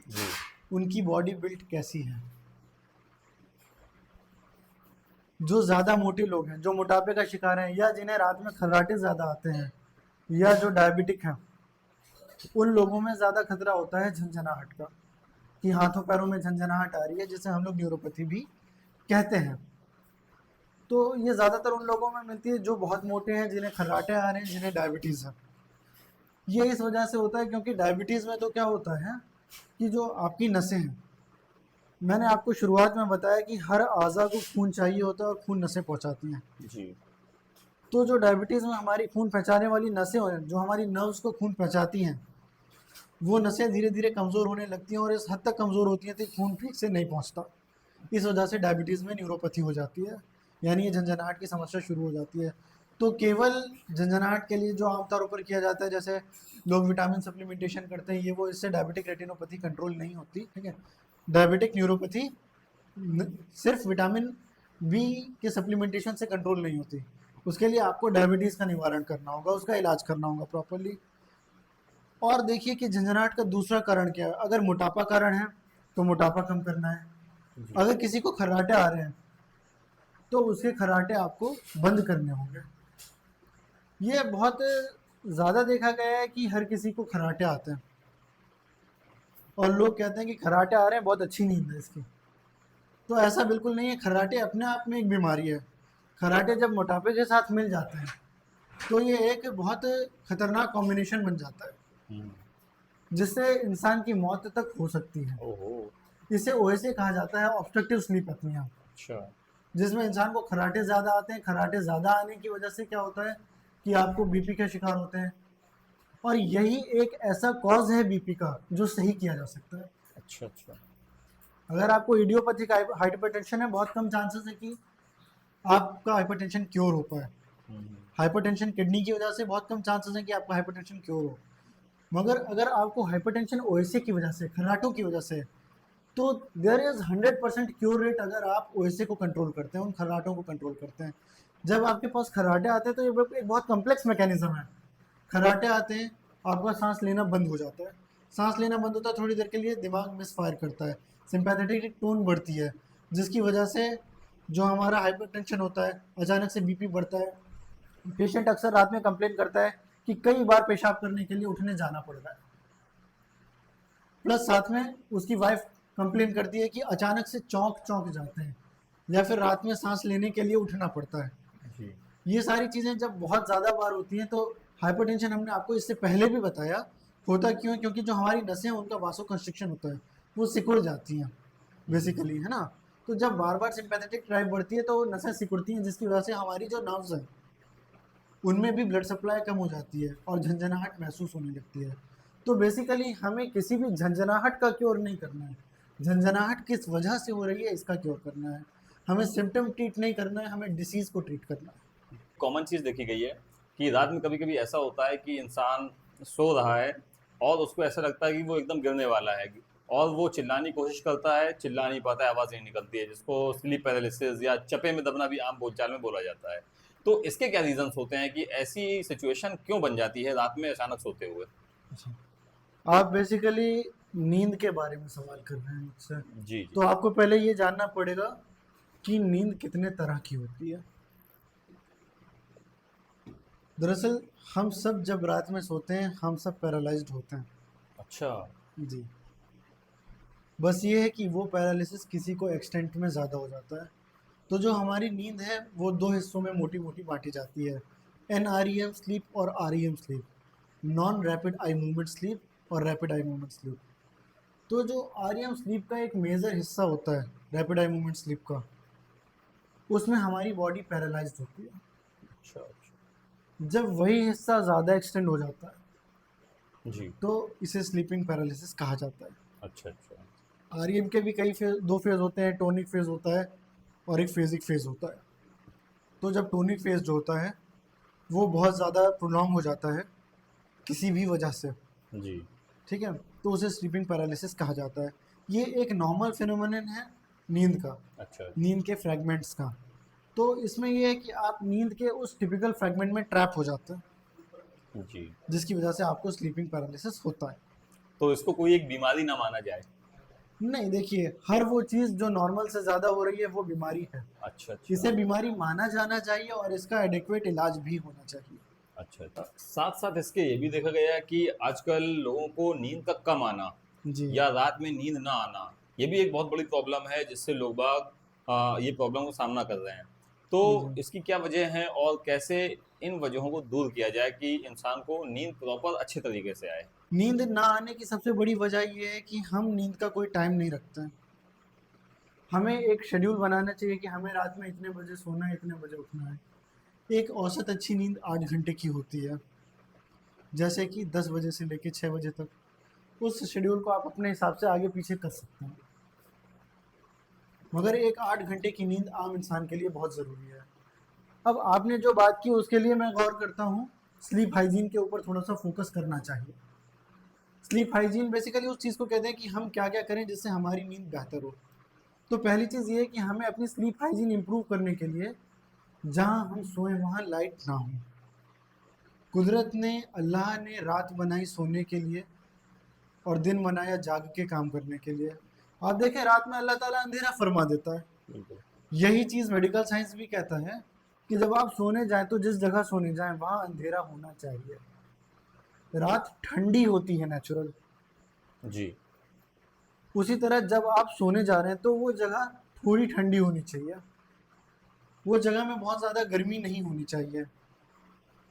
जी उनकी बॉडी बिल्ट कैसी है। जो ज़्यादा मोटे लोग हैं, जो मोटापे का शिकार हैं, या जिन्हें रात में खर्राटे ज़्यादा आते हैं, या जो डायबिटिक हैं, उन लोगों में ज़्यादा खतरा होता है झंझनाहट का, कि हाथों पैरों में झंझनाहट आ रही है, जिसे हम लोग न्यूरोपैथी भी कहते हैं। तो ये ज़्यादातर उन लोगों में मिलती है जो बहुत मोटे हैं, जिन्हें खर्राटे आ रहे हैं, जिन्हें डायबिटीज़ है। ये इस वजह से होता है क्योंकि डायबिटीज़ में तो क्या होता है कि जो आपकी नसें हैं, मैंने आपको शुरुआत में बताया कि हर आज़ा को खून चाहिए होता है और खून नसें पहुंचाती हैं। जी तो जो डायबिटीज़ में हमारी खून पहुंचाने वाली नसें हैं, जो हमारी नर्व्स को खून पहुंचाती हैं, वो नसें धीरे धीरे कमज़ोर होने लगती हैं और इस हद तक कमज़ोर होती हैं कि खून ठीक से नहीं पहुंचता। इस वजह से डायबिटीज़ में न्यूरोपैथी हो जाती है, यानी ये झंझनाहट की समस्या शुरू हो जाती है। तो केवल झंझनाहट के लिए जो आमतौर पर किया जाता है, जैसे लोग विटामिन सप्लीमेंटेशन करते हैं, ये वो, इससे डायबिटिक रेटिनोपैथी कंट्रोल नहीं होती। ठीक है, डायबिटिक न्यूरोपैथी सिर्फ विटामिन बी के सप्लीमेंटेशन से कंट्रोल नहीं होती। उसके लिए आपको डायबिटीज़ का निवारण करना होगा, उसका इलाज करना होगा प्रॉपरली। और देखिए कि झंझनाहट का दूसरा कारण क्या है। अगर मोटापा कारण है तो मोटापा कम करना है। अगर किसी को खर्राटे आ रहे हैं तो उसके खर्राटे आपको बंद करने होंगे। ये बहुत ज़्यादा देखा गया है कि हर किसी को खर्राटे आते हैं और लोग कहते हैं कि खर्राटे आ रहे हैं, बहुत अच्छी नींद है इसकी। तो ऐसा बिल्कुल नहीं है। खर्राटे अपने आप में एक बीमारी है। खर्राटे जब मोटापे के साथ मिल जाते हैं तो ये एक बहुत खतरनाक कॉम्बिनेशन बन जाता है जिससे इंसान की मौत तक हो सकती है। ओहो इसे ओएसए कहा जाता है, ऑब्स्ट्रक्टिव स्लीप एपनिया, अच्छा जिसमें इंसान को खर्राटे ज़्यादा आते हैं। खर्राटे ज़्यादा आने की वजह से क्या होता है कि आपको बीपी का शिकार होते हैं, और यही एक ऐसा कॉज है बीपी का जो सही किया जा सकता है। अच्छा अच्छा अगर आपको इडियोपैथिक हाइपरटेंशन है, बहुत कम चांसेस है कि आपका हाइपरटेंशन क्योर हो पाए। हाइपरटेंशन किडनी की वजह से बहुत कम चांसेस है कि आपका हाइपरटेंशन क्योर हो। मगर अगर आपको हाइपरटेंशन ओएसए की वजह से, खर्राटों की वजह से, तो देयर इज 100% क्योर रेट अगर आप ओएसए को कंट्रोल करते हैं, उन खर्राटों को कंट्रोल करते हैं। जब आपके पास खर्राटे आते हैं तो ये एक बहुत कॉम्प्लेक्स मैकेनिज्म है। खर्राटे आते हैं, आपका सांस लेना बंद हो जाता है। सांस लेना बंद होता है, थोड़ी देर के लिए दिमाग मिसफायर करता है, सिंपैथेटिक टोन बढ़ती है, जिसकी वजह से जो हमारा हाइपरटेंशन होता है, अचानक से बीपी बढ़ता है। पेशेंट अक्सर रात में कंप्लेन करता है कि कई बार पेशाब करने के लिए उठने जाना पड़ रहा है। प्लस साथ में उसकी वाइफ कंप्लेन करती है कि अचानक से चौंक चौंक जाते हैं, या फिर रात में सांस लेने के लिए उठना पड़ता है। जी ये सारी चीज़ें जब बहुत ज़्यादा बार होती हैं तो हाइपरटेंशन, हमने आपको इससे पहले भी बताया, होता क्यों है, क्योंकि जो हमारी नसें हैं उनका वासो कंस्ट्रिक्शन होता है, वो सिकुड़ जाती हैं बेसिकली, है ना। तो जब बार बार सिंपैथेटिक ड्राइव बढ़ती है तो नसें सिकुड़ती हैं, जिसकी वजह से हमारी जो नर्व्स हैं उनमें भी ब्लड सप्लाई कम हो जाती है और झंझनाहट महसूस होने लगती है। तो बेसिकली हमें किसी भी झंझनाहट का क्योर नहीं करना है, झंझनाहट किस वजह से हो रही है इसका क्योर करना है। हमें सिम्टम ट्रीट नहीं करना है, हमें डिसीज़ को ट्रीट करना है। कॉमन चीज़ देखी गई है कि रात में कभी-कभी ऐसा होता है कि इंसान सो रहा है और उसको ऐसा लगता है कि वो एकदम गिरने वाला है और वो चिल्लाने की कोशिश करता है, चिल्ला नहीं पाता है, आवाज़ नहीं निकलती है, जिसको स्लीप पैरालिसिस या चपे में दबना भी आम बोलचाल में बोला जाता है। तो इसके क्या रीज़न्स होते हैं कि ऐसी सिचुएशन क्यों बन जाती है रात में अचानक सोते हुए? आप बेसिकली नींद के बारे में सवाल कर रहे हैं मुझसे, जी, तो जी। आपको पहले ये जानना पड़ेगा कि नींद कितने तरह की होती है। दरअसल हम सब जब रात में सोते हैं हम सब पैरालाइज्ड होते हैं। अच्छा। जी, बस ये है कि वो पैरालिसिस किसी को एक्सटेंट में ज़्यादा हो जाता है। तो जो हमारी नींद है वो दो हिस्सों में मोटी मोटी बांटी जाती है, NREM स्लीप और REM sleep, non rapid eye movement sleep और रैपिड आई मूवमेंट स्लीप। तो जो REM स्लीप का एक मेजर हिस्सा होता है रैपिड आई मूवमेंट स्लीप का, उसमें हमारी बॉडी पैरालाइज्ड होती है। अच्छा, अच्छा। जब वही हिस्सा ज़्यादा एक्सटेंड हो जाता है जी। तो इसे स्लीपिंग पैरालिसिस कहा जाता है। अच्छा, अच्छा। REM के भी कई फेज, दो फेज होते हैं, टोनिक फेज होता है और एक फेजिक फेज होता है। तो जब टोनिक फेज जो होता है वो बहुत ज़्यादा प्रोलॉन्ग हो जाता है किसी भी वजह से, जी। ठीक है, तो उसे स्लीपिंग पैरालिसिस कहा जाता है। ये एक नॉर्मल फिनोमेनन है नींद का, अच्छा, नींद के फ्रैगमेंट्स का। तो इसमें यह है कि आप नींद के उस टिपिकल फ्रैगमेंट में ट्रैप हो जाते हैं, जी। जिसकी वजह से आपको स्लीपिंग पैरालिसिस होता है। तो इसको कोई एक बीमारी ना माना जाए। नहीं, देखिए, हर वो चीज़ जो नॉर्मल से ज़्यादा हो रही है वो बीमारी है। अच्छा, अच्छा। इसे बीमारी माना जाना चाहिए और इसका एडिक्वेट इलाज भी होना चाहिए। अच्छा, अच्छा। साथ-साथ इसके ये भी देखा गया है कि आजकल लोगों को नींद का कम आना जी या रात में नींद ना आना, ये भी एक बहुत बड़ी प्रॉब्लम है जिससे लोग बाग ये प्रॉब्लम का सामना कर रहे हैं। तो जी। इसकी क्या वजह है और कैसे इन वजहों को दूर किया जाए कि इंसान को नींद प्रॉपर अच्छे तरीके से आए? नींद ना आने की सबसे बड़ी वजह ये है कि हम नींद का कोई टाइम नहीं रखते हैं। हमें एक शेड्यूल बनाना चाहिए कि हमें रात में इतने बजे सोना है, इतने बजे उठना है। एक औसत अच्छी नींद 8 घंटे की होती है, जैसे कि 10 बजे से लेकर 6 बजे तक। उस शेड्यूल को आप अपने हिसाब से आगे पीछे कर सकते हैं, मगर एक 8 घंटे की नींद आम इंसान के लिए बहुत ज़रूरी है। अब आपने जो बात की उसके लिए मैं गौर करता हूँ, स्लीप हाइजीन के ऊपर थोड़ा सा फोकस करना चाहिए। स्लीप हाइजीन बेसिकली उस चीज़ को कहते हैं कि हम क्या क्या करें जिससे हमारी नींद बेहतर हो। तो पहली चीज़ ये है कि हमें अपनी स्लीप हाइजीन इम्प्रूव करने के लिए जहाँ हम सोएं वहाँ लाइट ना हो। कुदरत ने, अल्लाह ने रात बनाई सोने के लिए और दिन बनाया जाग के काम करने के लिए। आप देखें, रात में अल्लाह ताला अंधेरा फरमा देता है। बिल्कुल। यही चीज़ मेडिकल साइंस भी कहता है कि जब आप सोने जाएं तो जिस जगह सोने जाएं वहाँ अंधेरा होना चाहिए। रात ठंडी होती है नेचुरल। जी। उसी तरह जब आप सोने जा रहे हैं तो वो जगह थोड़ी ठंडी होनी चाहिए, वो जगह में बहुत ज़्यादा गर्मी नहीं होनी चाहिए।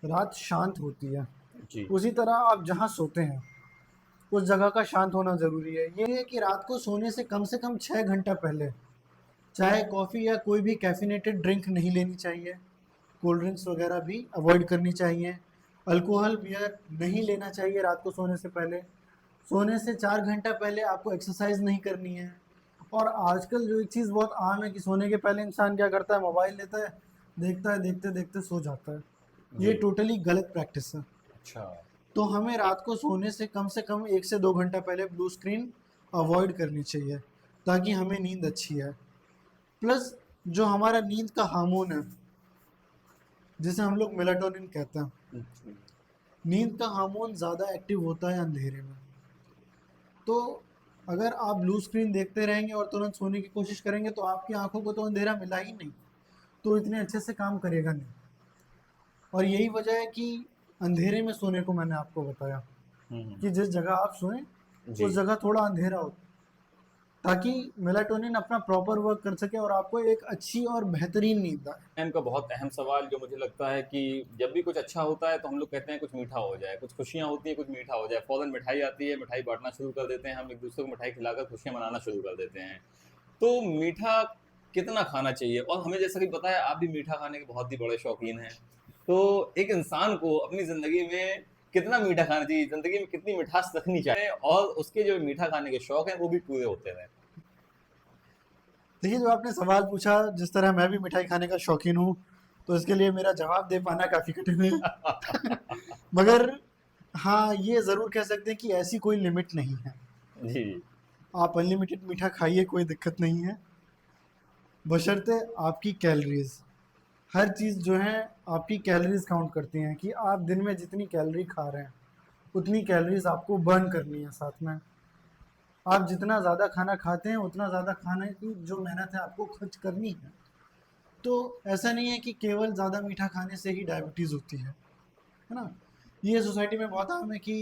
रात शांत होती है। जी। उसी तरह आप जहाँ सोते हैं उस जगह का शांत होना ज़रूरी है। ये है कि रात को सोने से कम 6 घंटा पहले चाय, कॉफ़ी या कोई भी कैफिनेटेड ड्रिंक नहीं लेनी चाहिए। कोल्ड ड्रिंक्स वगैरह भी अवॉइड करनी चाहिए। अल्कोहल, बियर नहीं लेना चाहिए रात को सोने से पहले। सोने से 4 घंटा पहले आपको एक्सरसाइज नहीं करनी है। और आजकल जो एक चीज़ बहुत आम है कि सोने के पहले इंसान क्या करता है, मोबाइल लेता है, देखता है, देखते देखते सो जाता है। ये जी। टोटली गलत प्रैक्टिस है। अच्छा। तो हमें रात को सोने से कम 1 से 2 घंटा पहले ब्लू स्क्रीन अवॉइड करनी चाहिए ताकि हमें नींद अच्छी है। प्लस जो हमारा नींद का हार्मोन है जिसे हम लोग मेलाटोनिन कहते हैं, जी। नींद का हार्मोन ज़्यादा एक्टिव होता है अंधेरे में। तो अगर आप ब्लू स्क्रीन देखते रहेंगे और तुरंत सोने की कोशिश करेंगे तो आपकी आंखों को तो अंधेरा मिला ही नहीं, तो इतने अच्छे से काम करेगा नहीं। और यही वजह है कि अंधेरे में सोने को मैंने आपको बताया हुँ। कि जिस जगह आप सोएं उस जी। जगह थोड़ा अंधेरा हो, ताकि मेलाटोनिन अपना प्रॉपर वर्क कर सके और आपको एक अच्छी और बेहतरीन नींद आए। का बहुत अहम सवाल जो मुझे लगता है कि जब भी कुछ अच्छा होता है तो हम लोग कहते हैं कुछ मीठा हो जाए, कुछ खुशियाँ होती हैं कुछ मीठा हो जाए, फ़ौरन मिठाई आती है, मिठाई बाँटना शुरू कर देते हैं, हम एक दूसरे को मिठाई खिलाकर खुशियाँ मनाना शुरू कर देते हैं। तो मीठा कितना खाना चाहिए? और हमें जैसा कि पता है आप भी मीठा खाने के बहुत ही बड़े शौकीन हैं। तो एक इंसान को अपनी जिंदगी में कितना मीठा खाना चाहिए, जिंदगी में कितनी मिठास रखनी चाहिए और उसके जो मीठा खाने के शौक हैं वो भी पूरे होते रहे? देखिए, जो आपने सवाल पूछा, जिस तरह मैं भी मिठाई खाने का शौकीन हूँ, तो इसके लिए मेरा जवाब दे पाना काफ़ी कठिन है। मगर हाँ, ये ज़रूर कह सकते हैं कि ऐसी कोई लिमिट नहीं है। जी जी। आप अनलिमिटेड मीठा खाइए, कोई दिक्कत नहीं है, बशर्ते आपकी कैलोरीज़। हर चीज़ जो है आपकी कैलोरीज़ काउंट करती हैं कि आप दिन में जितनी कैलोरी खा रहे हैं, उतनी कैलोरीज़ आपको बर्न करनी है साथ में। आप जितना ज़्यादा खाना खाते हैं, उतना ज़्यादा खाने की जो मेहनत है आपको खर्च करनी है। तो ऐसा नहीं है कि केवल ज़्यादा मीठा खाने से ही डायबिटीज़ होती है ना? ये सोसाइटी में बहुत आम है कि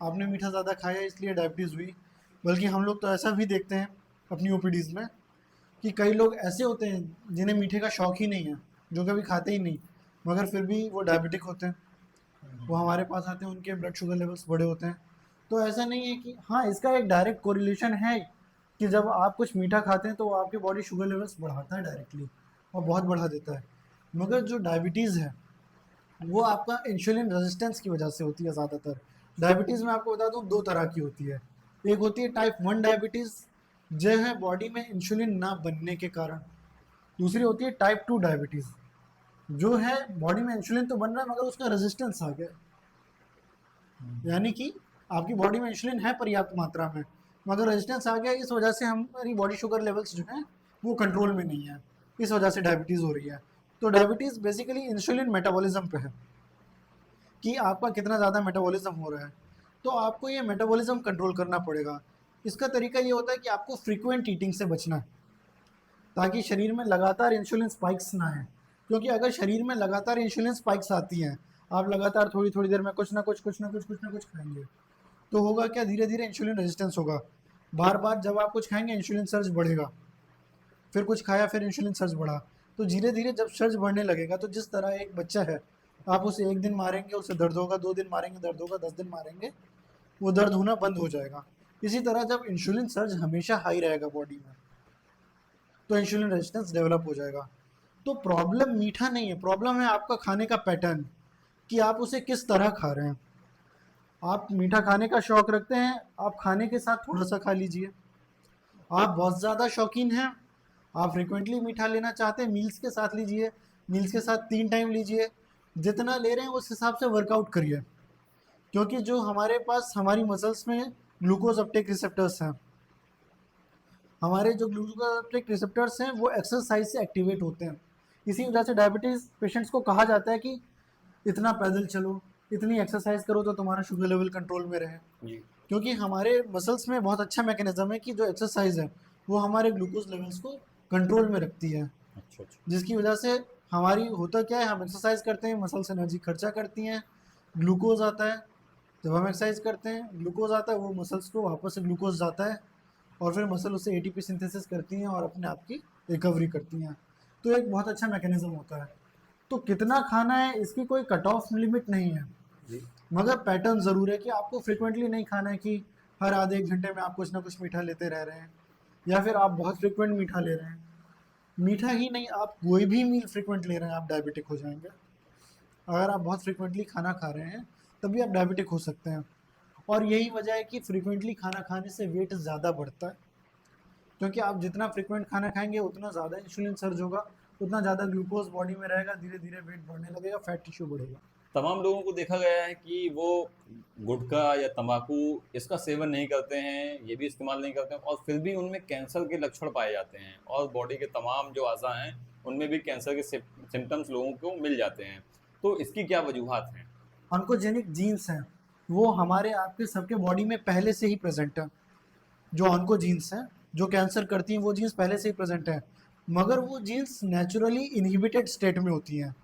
आपने मीठा ज़्यादा खाया इसलिए डायबिटीज़ हुई। बल्कि हम लोग तो ऐसा भी देखते हैं अपनी ओपीडीज़ में कि कई लोग ऐसे होते हैं जिन्हें मीठे का शौक ही नहीं है, जो कभी खाते ही नहीं, मगर फिर भी वो डायबिटिक होते हैं। वो हमारे पास आते हैं, उनके ब्लड शुगर लेवल्स बड़े होते हैं। तो ऐसा नहीं है कि हाँ, इसका एक डायरेक्ट कोरिलेशन है कि जब आप कुछ मीठा खाते हैं तो वो आपके बॉडी शुगर लेवल्स बढ़ाता है डायरेक्टली, और बहुत बढ़ा देता है। मगर जो डायबिटीज़ है वो आपका इंसुलिन रेजिस्टेंस की वजह से होती है ज़्यादातर। डायबिटीज़ में आपको बता दूँ 2 तरह की होती है। एक होती है टाइप 1 डायबिटीज़, जो है बॉडी में इंसुलिन ना बनने के कारण। दूसरी होती है टाइप 2 डायबिटीज़, जो है बॉडी में इंसुलिन तो बन रहा है मगर उसका रेजिस्टेंस आ गया। यानी कि आपकी बॉडी में इंसुलिन है पर्याप्त मात्रा में, मगर रेजिस्टेंस आ गया, इस वजह से हमारी बॉडी शुगर लेवल्स जो हैं वो कंट्रोल में नहीं है। इस वजह से डायबिटीज़ हो रही है। तो डायबिटीज़ बेसिकली इंसुलिन मेटाबॉलिज्म पे है कि आपका कितना ज़्यादा मेटाबॉलिज्म हो रहा है। तो आपको ये मेटाबॉलिज्म कंट्रोल करना पड़ेगा। इसका तरीका ये होता है कि आपको फ्रीक्वेंट ईटिंग से बचना है, ताकि शरीर में लगातार इंसुलिन स्पाइक्स ना आए। क्योंकि अगर शरीर में लगातार इंसुलिन स्पाइक्स आती हैं, आप लगातार थोड़ी थोड़ी देर में कुछ ना कुछ खाएंगे, तो होगा क्या, धीरे धीरे इंसुलिन रेजिस्टेंस होगा। बार बार जब आप कुछ खाएंगे इंसुलिन सर्ज बढ़ेगा, फिर कुछ खाया फिर इंसुलिन सर्ज बढ़ा, तो धीरे धीरे जब सर्ज बढ़ने लगेगा, तो जिस तरह एक बच्चा है, आप उसे एक दिन मारेंगे उसे दर्द होगा, 2 दिन मारेंगे दर्द होगा, 10 दिन मारेंगे वो दर्द होना बंद हो जाएगा। इसी तरह जब इंसुलिन सर्ज हमेशा हाई रहेगा बॉडी में, तो इंसुलिन रेजिस्टेंस डेवलप हो जाएगा। तो प्रॉब्लम मीठा नहीं है, प्रॉब्लम है आपका खाने का पैटर्न, कि आप उसे किस तरह खा रहे हैं। आप मीठा खाने का शौक रखते हैं, आप खाने के साथ थोड़ा सा खा लीजिए। आप बहुत ज़्यादा शौकीन हैं, आप फ्रिक्वेंटली मीठा लेना चाहते हैं, मील्स के साथ लीजिए, मील्स के साथ 3 टाइम लीजिए। जितना ले रहे हैं उस हिसाब से वर्कआउट करिए, क्योंकि जो हमारे पास हमारी मसल्स में ग्लूकोज अपटेक रिसेप्टर्स हैं, हमारे जो ग्लूकोज अपटेक रिसेप्टर्स हैं वो एक्सरसाइज से एक्टिवेट होते हैं। इसी वजह से डायबिटीज़ पेशेंट्स को कहा जाता है कि इतना पैदल चलो, इतनी एक्सरसाइज करो तो तुम्हारा शुगर लेवल कंट्रोल में रहे। जी। क्योंकि हमारे मसल्स में बहुत अच्छा मैकेनिज्म है कि जो एक्सरसाइज है वो हमारे ग्लूकोज लेवल्स को कंट्रोल में रखती है। अच्छा अच्छा। जिसकी वजह से हमारी होता क्या है, हम एक्सरसाइज करते हैं, मसल्स एनर्जी खर्चा करती हैं, ग्लूकोज आता है। जब हम एक्सरसाइज करते हैं ग्लूकोज आता है, वो मसल्स को वापस से ग्लूकोज जाता है, और फिर मसल उससे एटीपी सिंथेसिस करती हैं और अपने आप की रिकवरी करती हैं। तो एक बहुत अच्छा मैकेनिज्म होता है। तो कितना खाना है इसकी कोई कट ऑफ लिमिट नहीं है, जी। मगर पैटर्न ज़रूर है कि आपको फ्रिक्वेंटली नहीं खाना है कि हर आधे 1 घंटे में आप कुछ ना कुछ मीठा लेते रह रहे हैं, या फिर आप बहुत फ्रिक्वेंट मीठा ले रहे हैं। मीठा ही नहीं, आप कोई भी मील फ्रिक्वेंट ले रहे हैं, आप डायबिटिक हो जाएंगे। अगर आप बहुत फ्रिक्वेंटली खाना खा रहे हैं तभी आप डायबिटिक हो सकते हैं। और यही वजह है कि फ्रिक्वेंटली खाना खाने से वेट ज़्यादा बढ़ता है, क्योंकि आप जितना फ्रिक्वेंट खाना खाएंगे उतना ज़्यादा इंसुलिन सर्ज होगा, उतना ज़्यादा ग्लूकोज बॉडी में रहेगा, धीरे धीरे वेट बढ़ने लगेगा, फैट टिश्यू बढ़ेगा। तमाम लोगों को देखा गया है कि वो गुटखा या तंबाकू इसका सेवन नहीं करते हैं, ये भी इस्तेमाल नहीं करते हैं, और फिर भी उनमें कैंसर के लक्षण पाए जाते हैं और बॉडी के तमाम जो अज़ा हैं उनमें भी कैंसर के सिम्टम्स लोगों को मिल जाते हैं। तो इसकी क्या वजूहात हैं? ऑन्कोजेनिक जीन्स हैं, वो हमारे आपके सबके बॉडी में पहले से ही प्रेजेंट है। जो ऑन्कोजीन्स हैं जो कैंसर करती हैं, वो जीन्स पहले से ही प्रेजेंट है, मगर वो जीन्स नेचुरली इनहिबिटेड स्टेट में होती हैं,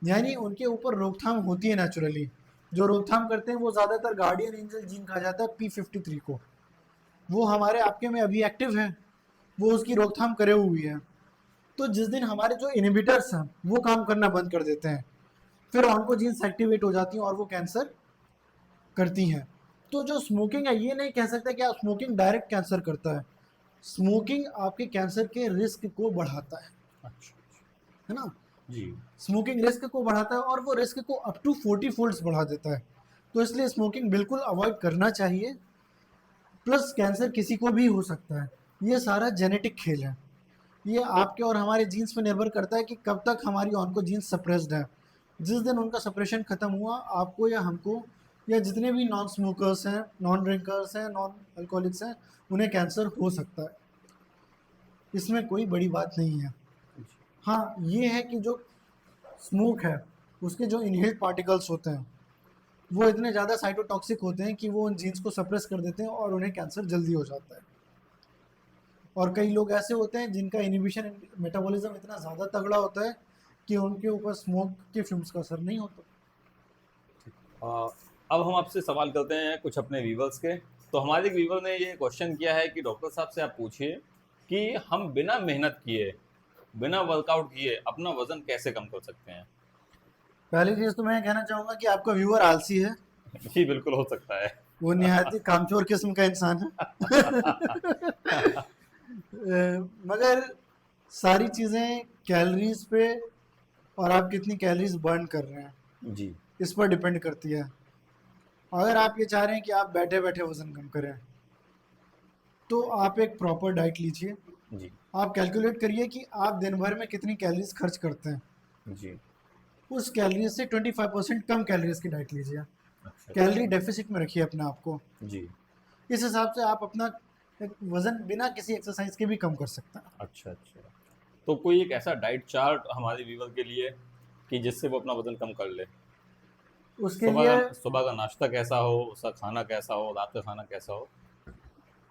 यानी उनके ऊपर रोकथाम होती है नेचुरली। जो रोकथाम करते हैं वो ज़्यादातर गार्डियन एंजल जीन कहा जाता है P53 को, वो हमारे आपके में अभी एक्टिव है, वो उसकी रोकथाम करे हुई है। तो जिस दिन हमारे जो इनहिबिटर्स हैं वो काम करना बंद कर देते हैं, फिर ऑन्कोजीन्स एक्टिवेट हो जाती हैं और वो कैंसर करती हैं। तो जो स्मोकिंग है, ये नहीं कह सकते कि आप स्मोकिंग डायरेक्ट कैंसर करता है। स्मोकिंग आपके कैंसर के रिस्क को बढ़ाता है अच्छा। है ना? जी। स्मोकिंग रिस्क को बढ़ाता है और वो रिस्क को अप टू 40 फोल्ड्स बढ़ा देता है। तो इसलिए स्मोकिंग बिल्कुल अवॉइड करना चाहिए। प्लस कैंसर किसी को भी हो सकता है। ये सारा जेनेटिक खेल है। ये आपके और हमारे जीन्स पे निर्भर करता है कि कब तक हमारी ऑन्को जीन्स सप्रेस्ड है। जिस दिन उनका सप्रेशन खत्म हुआ, आपको या हमको या जितने भी नॉन स्मोकर्स हैं, नॉन ड्रिंकर्स हैं, नॉन अल्कोहलिक्स हैं, उन्हें कैंसर हो सकता है। इसमें कोई बड़ी बात नहीं है। हाँ, ये है कि जो स्मोक है उसके जो इनहेल्ड पार्टिकल्स होते हैं वो इतने ज़्यादा साइटोटॉक्सिक होते हैं कि वो उन जीन्स को सप्रेस कर देते हैं और उन्हें कैंसर जल्दी हो जाता है। और कई लोग ऐसे होते हैं जिनका इनिबिशन मेटाबॉलिज्म इतना ज़्यादा तगड़ा होता है कि उनके ऊपर स्मोक के फ्यूम्स का असर नहीं होता। अ, अब हम आपसे सवाल करते हैं कुछ अपने व्यूवर्स के। तो हमारे एक व्यूवर ने ये क्वेश्चन किया है कि डॉक्टर साहब से आप पूछिए कि हम बिना मेहनत किए, बिना वर्कआउट किए अपना वजन कैसे कम कर सकते हैं। पहली चीज़ तो मैं कहना चाहूँगा कि आपका व्यूअर आलसी है। जी बिल्कुल हो सकता है। वो निहायत ही कामचोर किस्म का इंसान है। मगर सारी चीज़ें कैलोरीज पे और आप कितनी कैलोरीज बर्न कर रहे हैं जी। इस पर डिपेंड करती है। अगर आप ये चाह रहे हैं कि आप बैठे बैठे वजन कम करें तो आप एक प्रॉपर डाइट लीजिए। जी। आप कैलकुलेट करिए कि आप दिन भर में कितनी कैलोरीज खर्च करते हैं। जी। उस कैलोरीज से 25% कम कैलोरीज की डाइट लीजिए। अच्छा। कैलोरी डेफिसिट में रखिए अपने आप को। जी। इस हिसाब से आप अपना वजन बिना किसी एक्सरसाइज के भी कम कर सकते हैं। अच्छा अच्छा। तो कोई एक ऐसा डाइट चार्ट हमारे व्यूवर के लिए कि जिससे वो अपना वजन कम कर ले। उसके लिए सुबह का नाश्ता कैसा हो, उसका खाना कैसा हो, रात का खाना कैसा हो।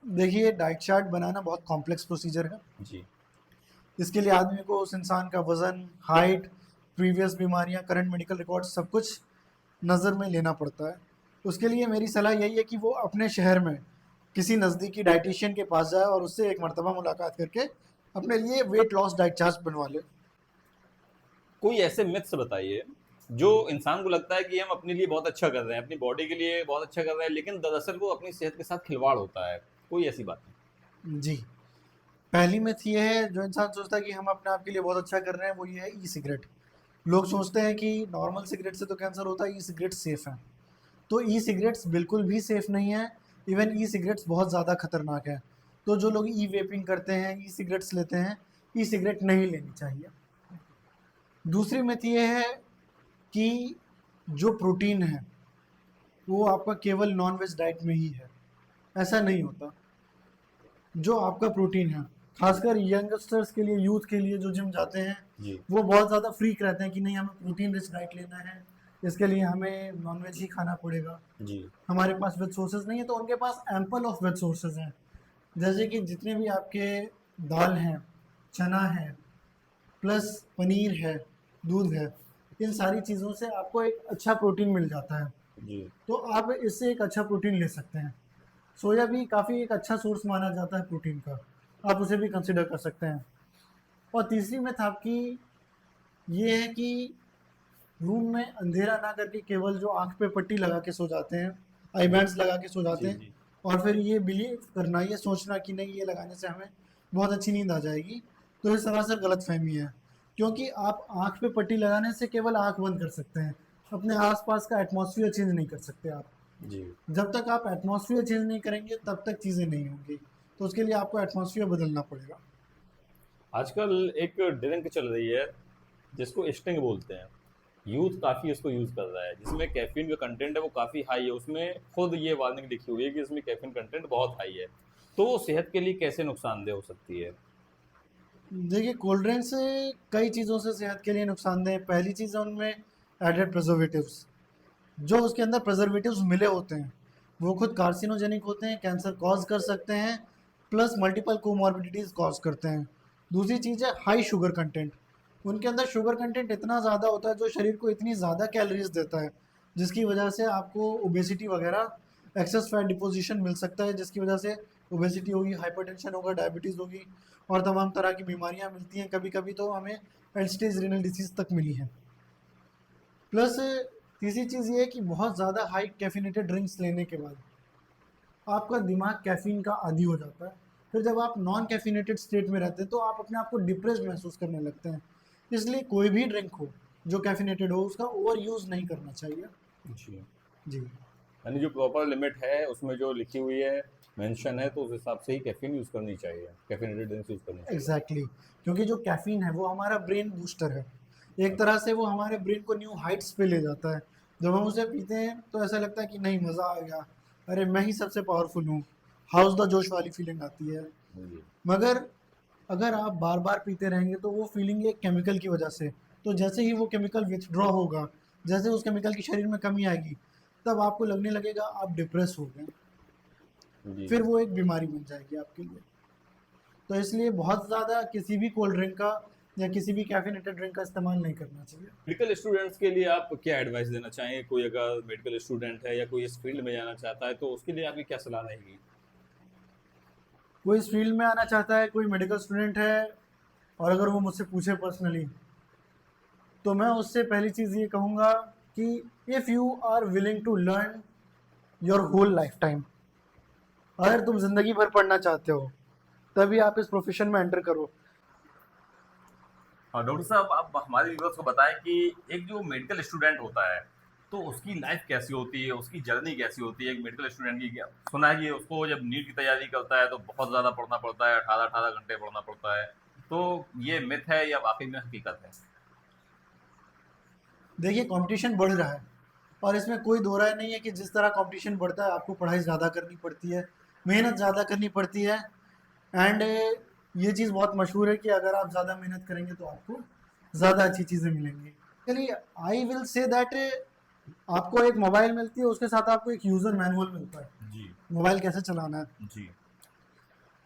देखिए, डाइट चार्ट बनाना बहुत कॉम्प्लेक्स प्रोसीजर है। जी। इसके लिए आदमी को उस इंसान का वजन, हाइट, प्रीवियस बीमारियां, करंट मेडिकल रिकॉर्ड सब कुछ नज़र में लेना पड़ता है। उसके लिए मेरी सलाह यही है कि वो अपने शहर में किसी नज़दीकी डाइटिशियन के पास जाए और उससे एक मरतबा मुलाकात करके अपने लिए वेट लॉस डाइट चार्ट बनवा ले। कोई ऐसे मिथ्स बताइए जो इंसान को लगता है कि हम अपने लिए बहुत अच्छा कर रहे हैं, अपनी बॉडी के लिए बहुत अच्छा कर रहे हैं, लेकिन दरअसल वो अपनी सेहत के साथ खिलवाड़ होता है। कोई ऐसी बात जी, पहली मिथ ये है, जो इंसान सोचता है कि हम अपने आप के लिए बहुत अच्छा कर रहे हैं, वो ये है ई सिगरेट। लोग सोचते हैं कि नॉर्मल सिगरेट से तो कैंसर होता है, ई सिगरेट सेफ़ है। तो ई सिगरेट्स बिल्कुल भी सेफ़ नहीं है। इवन ई सिगरेट्स बहुत ज़्यादा खतरनाक है। तो जो लोग ई वेपिंग करते हैं, ई सिगरेट्स लेते हैं, ई सिगरेट नहीं लेनी चाहिए। दूसरी मिथ ये है कि जो प्रोटीन है वो आपका केवल नॉन वेज डाइट में ही है। ऐसा नहीं होता। जो आपका प्रोटीन है, खासकर यंगस्टर्स के लिए, यूथ के लिए जो जिम जाते हैं, जी। वो बहुत ज़्यादा फ्रीक रहते हैं कि नहीं, हमें प्रोटीन रिच डाइट लेना है, इसके लिए हमें नॉन वेज ही खाना पड़ेगा, जी। हमारे पास वेज सोर्सेज नहीं है। तो उनके पास एम्पल ऑफ वेज सोर्सेज हैं। जैसे कि जितने भी आपके दाल हैं, चना है, प्लस पनीर है, दूध है, इन सारी चीज़ों से आपको एक अच्छा प्रोटीन मिल जाता है। जी। तो आप इससे एक अच्छा प्रोटीन ले सकते हैं। सोया भी काफ़ी एक अच्छा सोर्स माना जाता है प्रोटीन का, आप उसे भी कंसिडर कर सकते हैं। और तीसरी मिथ आपकी ये है कि रूम में अंधेरा ना करके केवल जो आंख पे पट्टी लगा के सो जाते हैं, आई जी। बैंड्स लगा के सो जाते जी। हैं, जी। और फिर ये बिलीव करना, ये सोचना कि नहीं, ये लगाने से हमें बहुत अच्छी नींद आ जाएगी। तो ये सरासर गलत फहमी है। क्योंकि आप आंख पे पट्टी लगाने से केवल आंख बंद कर सकते हैं, अपने आसपास का एटमॉस्फेयर चेंज नहीं कर सकते आप। जी। जब तक आप एटमॉस्फेयर चेंज नहीं करेंगे तब तक चीज़ें नहीं होंगी। तो उसके लिए आपको एटमॉस्फेयर बदलना पड़ेगा। आजकल एक ड्रिंक चल रही है जिसको स्टिंग बोलते हैं। यूथ काफ़ी इसको यूज़ कर रहा है, जिसमें कैफीन का कंटेंट है वो काफ़ी हाई है। उसमें खुद ये वार्निंग लिखी हुई है कि इसमें कैफीन कंटेंट बहुत हाई है। तो वो सेहत के लिए कैसे नुकसानदेह हो सकती है। देखिए, कोल्ड ड्रिंक से कई चीज़ों से सेहत के लिए नुकसानदेह है। पहली चीज़ है उनमें एडेड प्रिजर्वेटिव्स। जो उसके अंदर प्रिजर्वेटिव्स मिले होते हैं वो खुद कार्सिनोजेनिक होते हैं, कैंसर कॉज कर सकते हैं, प्लस मल्टीपल कोमॉर्बिडिटीज़ कॉज करते हैं। दूसरी चीज़ है हाई शुगर कंटेंट। उनके अंदर शुगर कंटेंट इतना ज़्यादा होता है जो शरीर को इतनी ज़्यादा कैलोरीज देता है, जिसकी वजह से आपको ओबेसिटी वगैरह, एक्सेस फैट डिपोजिशन मिल सकता है, जिसकी वजह से ओबेसिटी होगी, हाइपरटेंशन होगा, डायबिटीज़ होगी और तमाम तरह की बीमारियां मिलती हैं। कभी कभी तो हमें एंड स्टेज रीनल डिसीज़ तक मिली है। प्लस तीसरी चीज़ ये है कि बहुत ज़्यादा हाई कैफिनेटेड ड्रिंक्स लेने के बाद आपका दिमाग कैफीन का आदी हो जाता है। फिर जब आप नॉन कैफिनेटेड स्टेट में रहते हैं तो आप अपने आप को डिप्रेस्ड महसूस करने लगते हैं। इसलिए कोई भी ड्रिंक हो जो कैफिनेटेड हो उसका ओवर यूज नहीं करना चाहिए। जी। जी यानी जो प्रॉपर लिमिट है उसमें जो लिखी हुई है, मेंशन है, तो उस हिसाब से ही कैफीन यूज़ करनी चाहिए, कैफीनेटेड ड्रिंक्स यूज़ करनी चाहिए। एग्जैक्टली क्योंकि जो कैफीन है वो हमारा ब्रेन बूस्टर है, एक तरह से वो हमारे ब्रेन को न्यू हाइट्स पे ले जाता है। जब हम उसे पीते हैं तो ऐसा लगता है कि नहीं मज़ा आ गया, अरे मैं ही सबसे पावरफुल हूँ, हाउस द जोश वाली फीलिंग आती है। जी। मगर अगर आप बार बार पीते रहेंगे तो वो फीलिंग एक केमिकल की वजह से, तो जैसे ही वो केमिकल विथड्रॉ होगा, जैसे उस केमिकल की शरीर में कमी आएगी, तब आपको लगने लगेगा आप डिप्रेस हो गए, जी। फिर वो एक बीमारी बन जाएगी आपके लिए। तो इसलिए बहुत ज़्यादा किसी भी कोल्ड ड्रिंक का या किसी भी कैफिनेटेड ड्रिंक का इस्तेमाल नहीं करना चाहिए। मेडिकल स्टूडेंट्स के लिए आप क्या एडवाइस देना चाहेंगे? कोई अगर मेडिकल स्टूडेंट है या कोई इस फील्ड में जाना चाहता है तो उसके लिए आपकी क्या सलाह रहेगी? कोई इस फील्ड में आना चाहता है, कोई मेडिकल स्टूडेंट है, और अगर वो मुझसे पूछे पर्सनली, तो मैं उससे पहली चीज़ ये कहूँगा कि if you are willing to learn your whole life time, अगर तुम ज़िंदगी भर पढ़ना चाहते हो तभी आप इस प्रोफेशन में एंटर करो। हाँ, डॉक्टर साहब आप हमारे व्यूअर्स को बताएं कि एक जो मेडिकल स्टूडेंट होता है तो उसकी लाइफ कैसी होती है, उसकी जर्नी कैसी होती है एक मेडिकल स्टूडेंट की। क्या सुना है कि उसको जब नीट की तैयारी करता है तो बहुत ज़्यादा पढ़ना पड़ता है, 18-18 घंटे पढ़ना पड़ता है, तो ये मिथ है या वाकई में हकीकत है? देखिए कंपटीशन बढ़ रहा है और इसमें कोई दो राय नहीं है कि जिस तरह कंपटीशन बढ़ता है आपको पढ़ाई ज़्यादा करनी पड़ती है, मेहनत ज़्यादा करनी पड़ती है। एंड ये चीज़ बहुत मशहूर है कि अगर आप ज़्यादा मेहनत करेंगे तो आपको ज़्यादा अच्छी चीज़ें मिलेंगी। चलिए आई विल से दैट आपको एक मोबाइल मिलती है, उसके साथ आपको एक यूज़र मैनुअल मिलता है, जी। मोबाइल कैसे चलाना है। जी।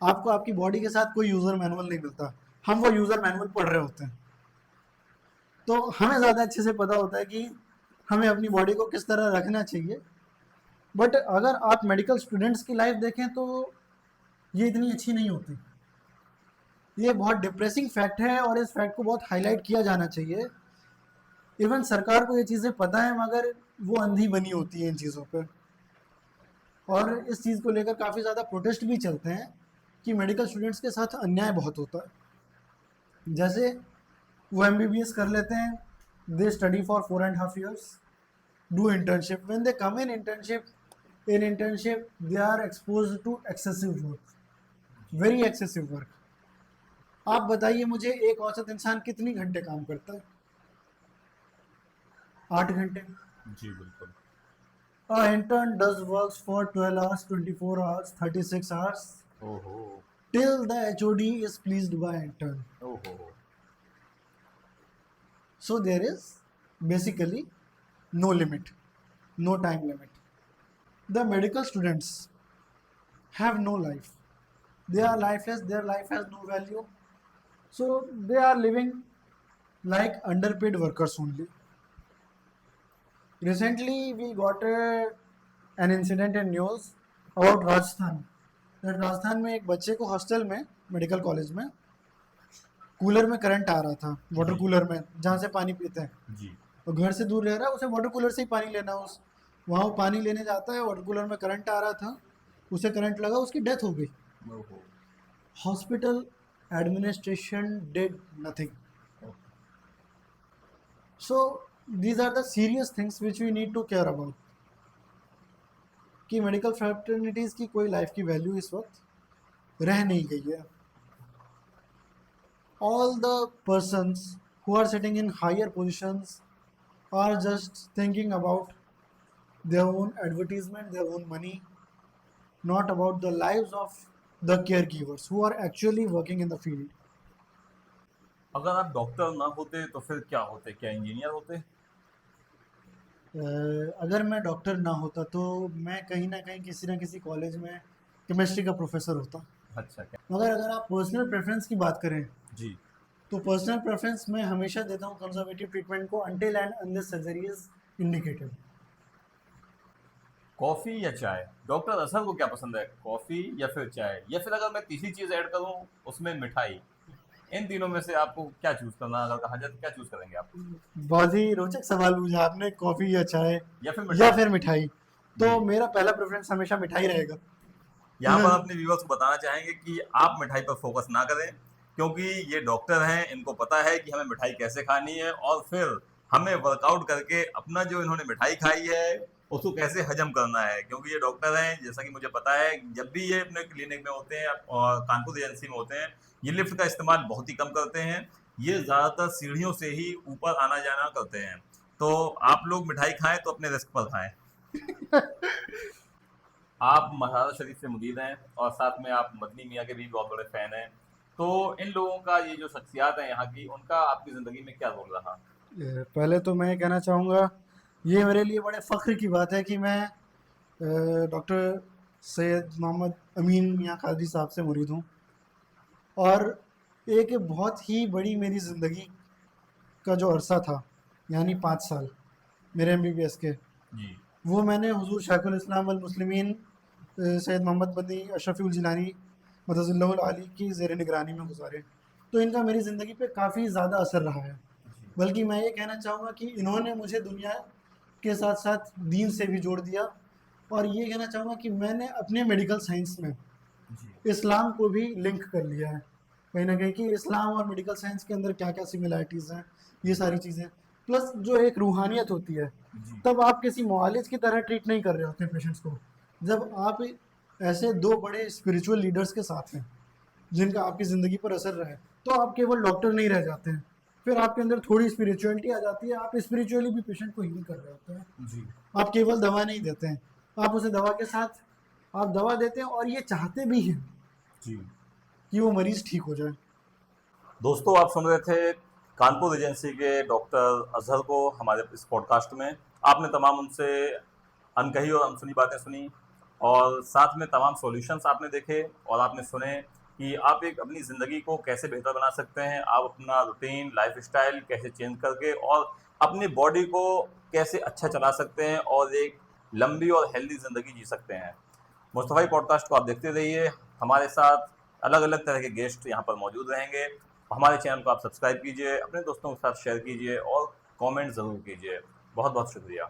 आपको आपकी बॉडी के साथ कोई यूज़र मैनुअल नहीं मिलता, हम वो यूज़र मैनुअल पढ़ रहे होते हैं। तो हमें ज़्यादा अच्छे से पता होता है कि हमें अपनी बॉडी को किस तरह रखना चाहिए। बट अगर आप मेडिकल स्टूडेंट्स की लाइफ देखें तो ये इतनी अच्छी नहीं होती, ये बहुत डिप्रेसिंग फैक्ट है और इस फैक्ट को बहुत हाईलाइट किया जाना चाहिए। इवन सरकार को ये चीज़ें पता है मगर वो अंधी बनी होती है इन चीज़ों पे, और इस चीज़ को लेकर काफ़ी ज़्यादा प्रोटेस्ट भी चलते हैं कि मेडिकल स्टूडेंट्स के साथ अन्याय बहुत होता है। जैसे वो MBBS कर लेते हैं, they study for 4.5 years, do internship, when they come in internship they are exposed to excessive work, very excessive work। आप बताइए मुझे एक औसत इंसान कितनी घंटे काम करता है? 8 घंटे। जी बिल्कुल। A intern does works for 12 hours, 24 hours, 36 hours ओहो। till the HOD is pleased by intern। ओहो। So there is basically no limit, no time limit। The medical students have no life, they are lifeless, their life has no value, so they are living like underpaid workers only। Recently we got an incident in news about Rajasthan, that Rajasthan में एक बच्चे को हॉस्टल में, मेडिकल कॉलेज में, कूलर में करंट आ रहा था, वाटर जी। कूलर में जहाँ से पानी पीते हैं, जी। और घर से दूर रह रहा है, उसे वाटर कूलर से ही पानी लेना, उस वहाँ वो पानी लेने जाता है, वाटर कूलर में करंट आ रहा था, उसे करंट लगा, उसकी डेथ हो गई। ओहो। Hospital administration did nothing. So these are the serious things which we need to care about, कि मेडिकल फ्रेटर्निटीज़ की कोई लाइफ की वैल्यू इस वक्त रह नहीं गई है। All the persons who are sitting in higher positions are just thinking about their own advertisement, their own money, not about the lives of the caregivers who are actually working in the field। अगर आप डॉक्टर ना होते तो फिर क्या होते? क्या इंजीनियर होते? अगर मैं डॉक्टर ना होता तो मैं कहीं ना कहीं किसी ना किसी कॉलेज में केमिस्ट्री का प्रोफेसर होता। अच्छा क्या? मगर अगर आप पर्सनल प्रेफरेंस की बात करें जी। तो पर्सनल प्रेफरेंस मैं हमेशा देता हूँ कंजर्वेटिव ट्रीटमेंट को, until and unless surgery is indicated. Coffee या चाय? डॉक्टर असद को क्या पसंद है, कॉफी या फिर चाय, या फिर अगर मैं तीसरी चीज ऐड करूं उसमें मिठाई, इन तीनों में से आपको क्या चूज करना, अगर कहा जाए तो क्या चूज करेंगे आप? बहुत ही रोचक सवाल पूछा आपने, कॉफ़ी या चाय या फिर या मिठाई? फिर मिठाई। जी। तो मेरा पहला प्रेफरेंस हमेशा मिठाई रहेगा। यहाँ पर अपने व्यूअर्स को बताना चाहेंगे कि आप मिठाई पर फोकस ना करें, क्योंकि ये डॉक्टर हैं, इनको पता है कि हमें मिठाई कैसे खानी है और फिर हमें वर्कआउट करके अपना जो इन्होंने मिठाई खाई है उसको कैसे हजम करना है। क्योंकि ये डॉक्टर हैं, जैसा कि मुझे पता है, जब भी ये अपने क्लिनिक में होते हैं और कानपुर एजेंसी में होते हैं, ये लिफ्ट का इस्तेमाल बहुत ही कम करते हैं। ये ज़्यादातर सीढ़ियों से ही ऊपर आना जाना करते हैं। तो आप लोग मिठाई खाएं तो अपने रिस्क पर खाएं। आप महाराजा शरीफ से मुरीद हैं और साथ में आप मदनी मियाँ के भी बहुत बड़े फैन हैं। तो इन लोगों का ये जो शख्सियात है यहाँ की, उनका आपकी ज़िंदगी में क्या रोल रहा? पहले तो मैं ये कहना चाहूँगा, ये मेरे लिए बड़े फ़ख्र की बात है कि मैं डॉक्टर सैयद मोहम्मद अमीन मियाँ कादरी साहब से मुरीद हूँ। और एक बहुत ही बड़ी मेरी ज़िंदगी का जो अरसा था, यानी 5 साल मेरे MBBS के, जी। वो मैंने हुज़ूर शाइखुल इस्लाम वल मुस्लिमीन सैयद मोहम्मद बनी अशरफुल जिलानी मदज़िल्लहुल आली की ज़ेर निगरानी में गुजारे। तो इनका मेरी ज़िंदगी पे काफ़ी ज़्यादा असर रहा है। बल्कि मैं ये कहना चाहूँगा कि इन्होंने मुझे दुनिया के साथ साथ दीन से भी जोड़ दिया। और ये कहना चाहूँगा कि मैंने अपने मेडिकल साइंस में जी। इस्लाम को भी लिंक कर लिया है कहीं ना कहीं, कि इस्लाम और मेडिकल साइंस के अंदर क्या क्या सिमिलैरिटीज़ हैं, ये सारी चीज़ें। प्लस जो एक रूहानियत होती है, जी। तब आप किसी मुआलिज की तरह ट्रीट नहीं कर रहे होते पेशेंट्स को, जब आप ऐसे दो बड़े स्पिरिचुअल लीडर्स के साथ हैं जिनका आपकी ज़िंदगी पर असर रहा है, तो आप केवल डॉक्टर नहीं रह जाते हैं, फिर आपके अंदर थोड़ी स्पिरिचुअलिटी आ जाती है। आप स्पिरिचुअली भी पेशेंट को हील कर रहे होते हैं। जी। आप केवल दवा नहीं देते हैं, आप उसे दवा के साथ आप दवा देते हैं और ये चाहते भी हैं जी। कि वो मरीज़ ठीक हो जाए। दोस्तों, आप सुन रहे थे कानपुर एजेंसी के डॉक्टर अजहर को हमारे इस पॉडकास्ट में। आपने तमाम उनसे अनकही और अनसुनी बातें सुनी और साथ में तमाम सॉल्यूशंस आपने देखे और आपने सुने कि आप एक अपनी ज़िंदगी को कैसे बेहतर बना सकते हैं, आप अपना रूटीन लाइफस्टाइल कैसे चेंज करके और अपनी बॉडी को कैसे अच्छा चला सकते हैं और एक लंबी और हेल्दी ज़िंदगी जी सकते हैं। मुस्तफ़ाई पॉडकास्ट को आप देखते रहिए, हमारे साथ अलग अलग तरह के गेस्ट यहाँ पर मौजूद रहेंगे। हमारे चैनल को आप सब्सक्राइब कीजिए, अपने दोस्तों के साथ शेयर कीजिए और कमेंट ज़रूर कीजिए। बहुत बहुत शुक्रिया।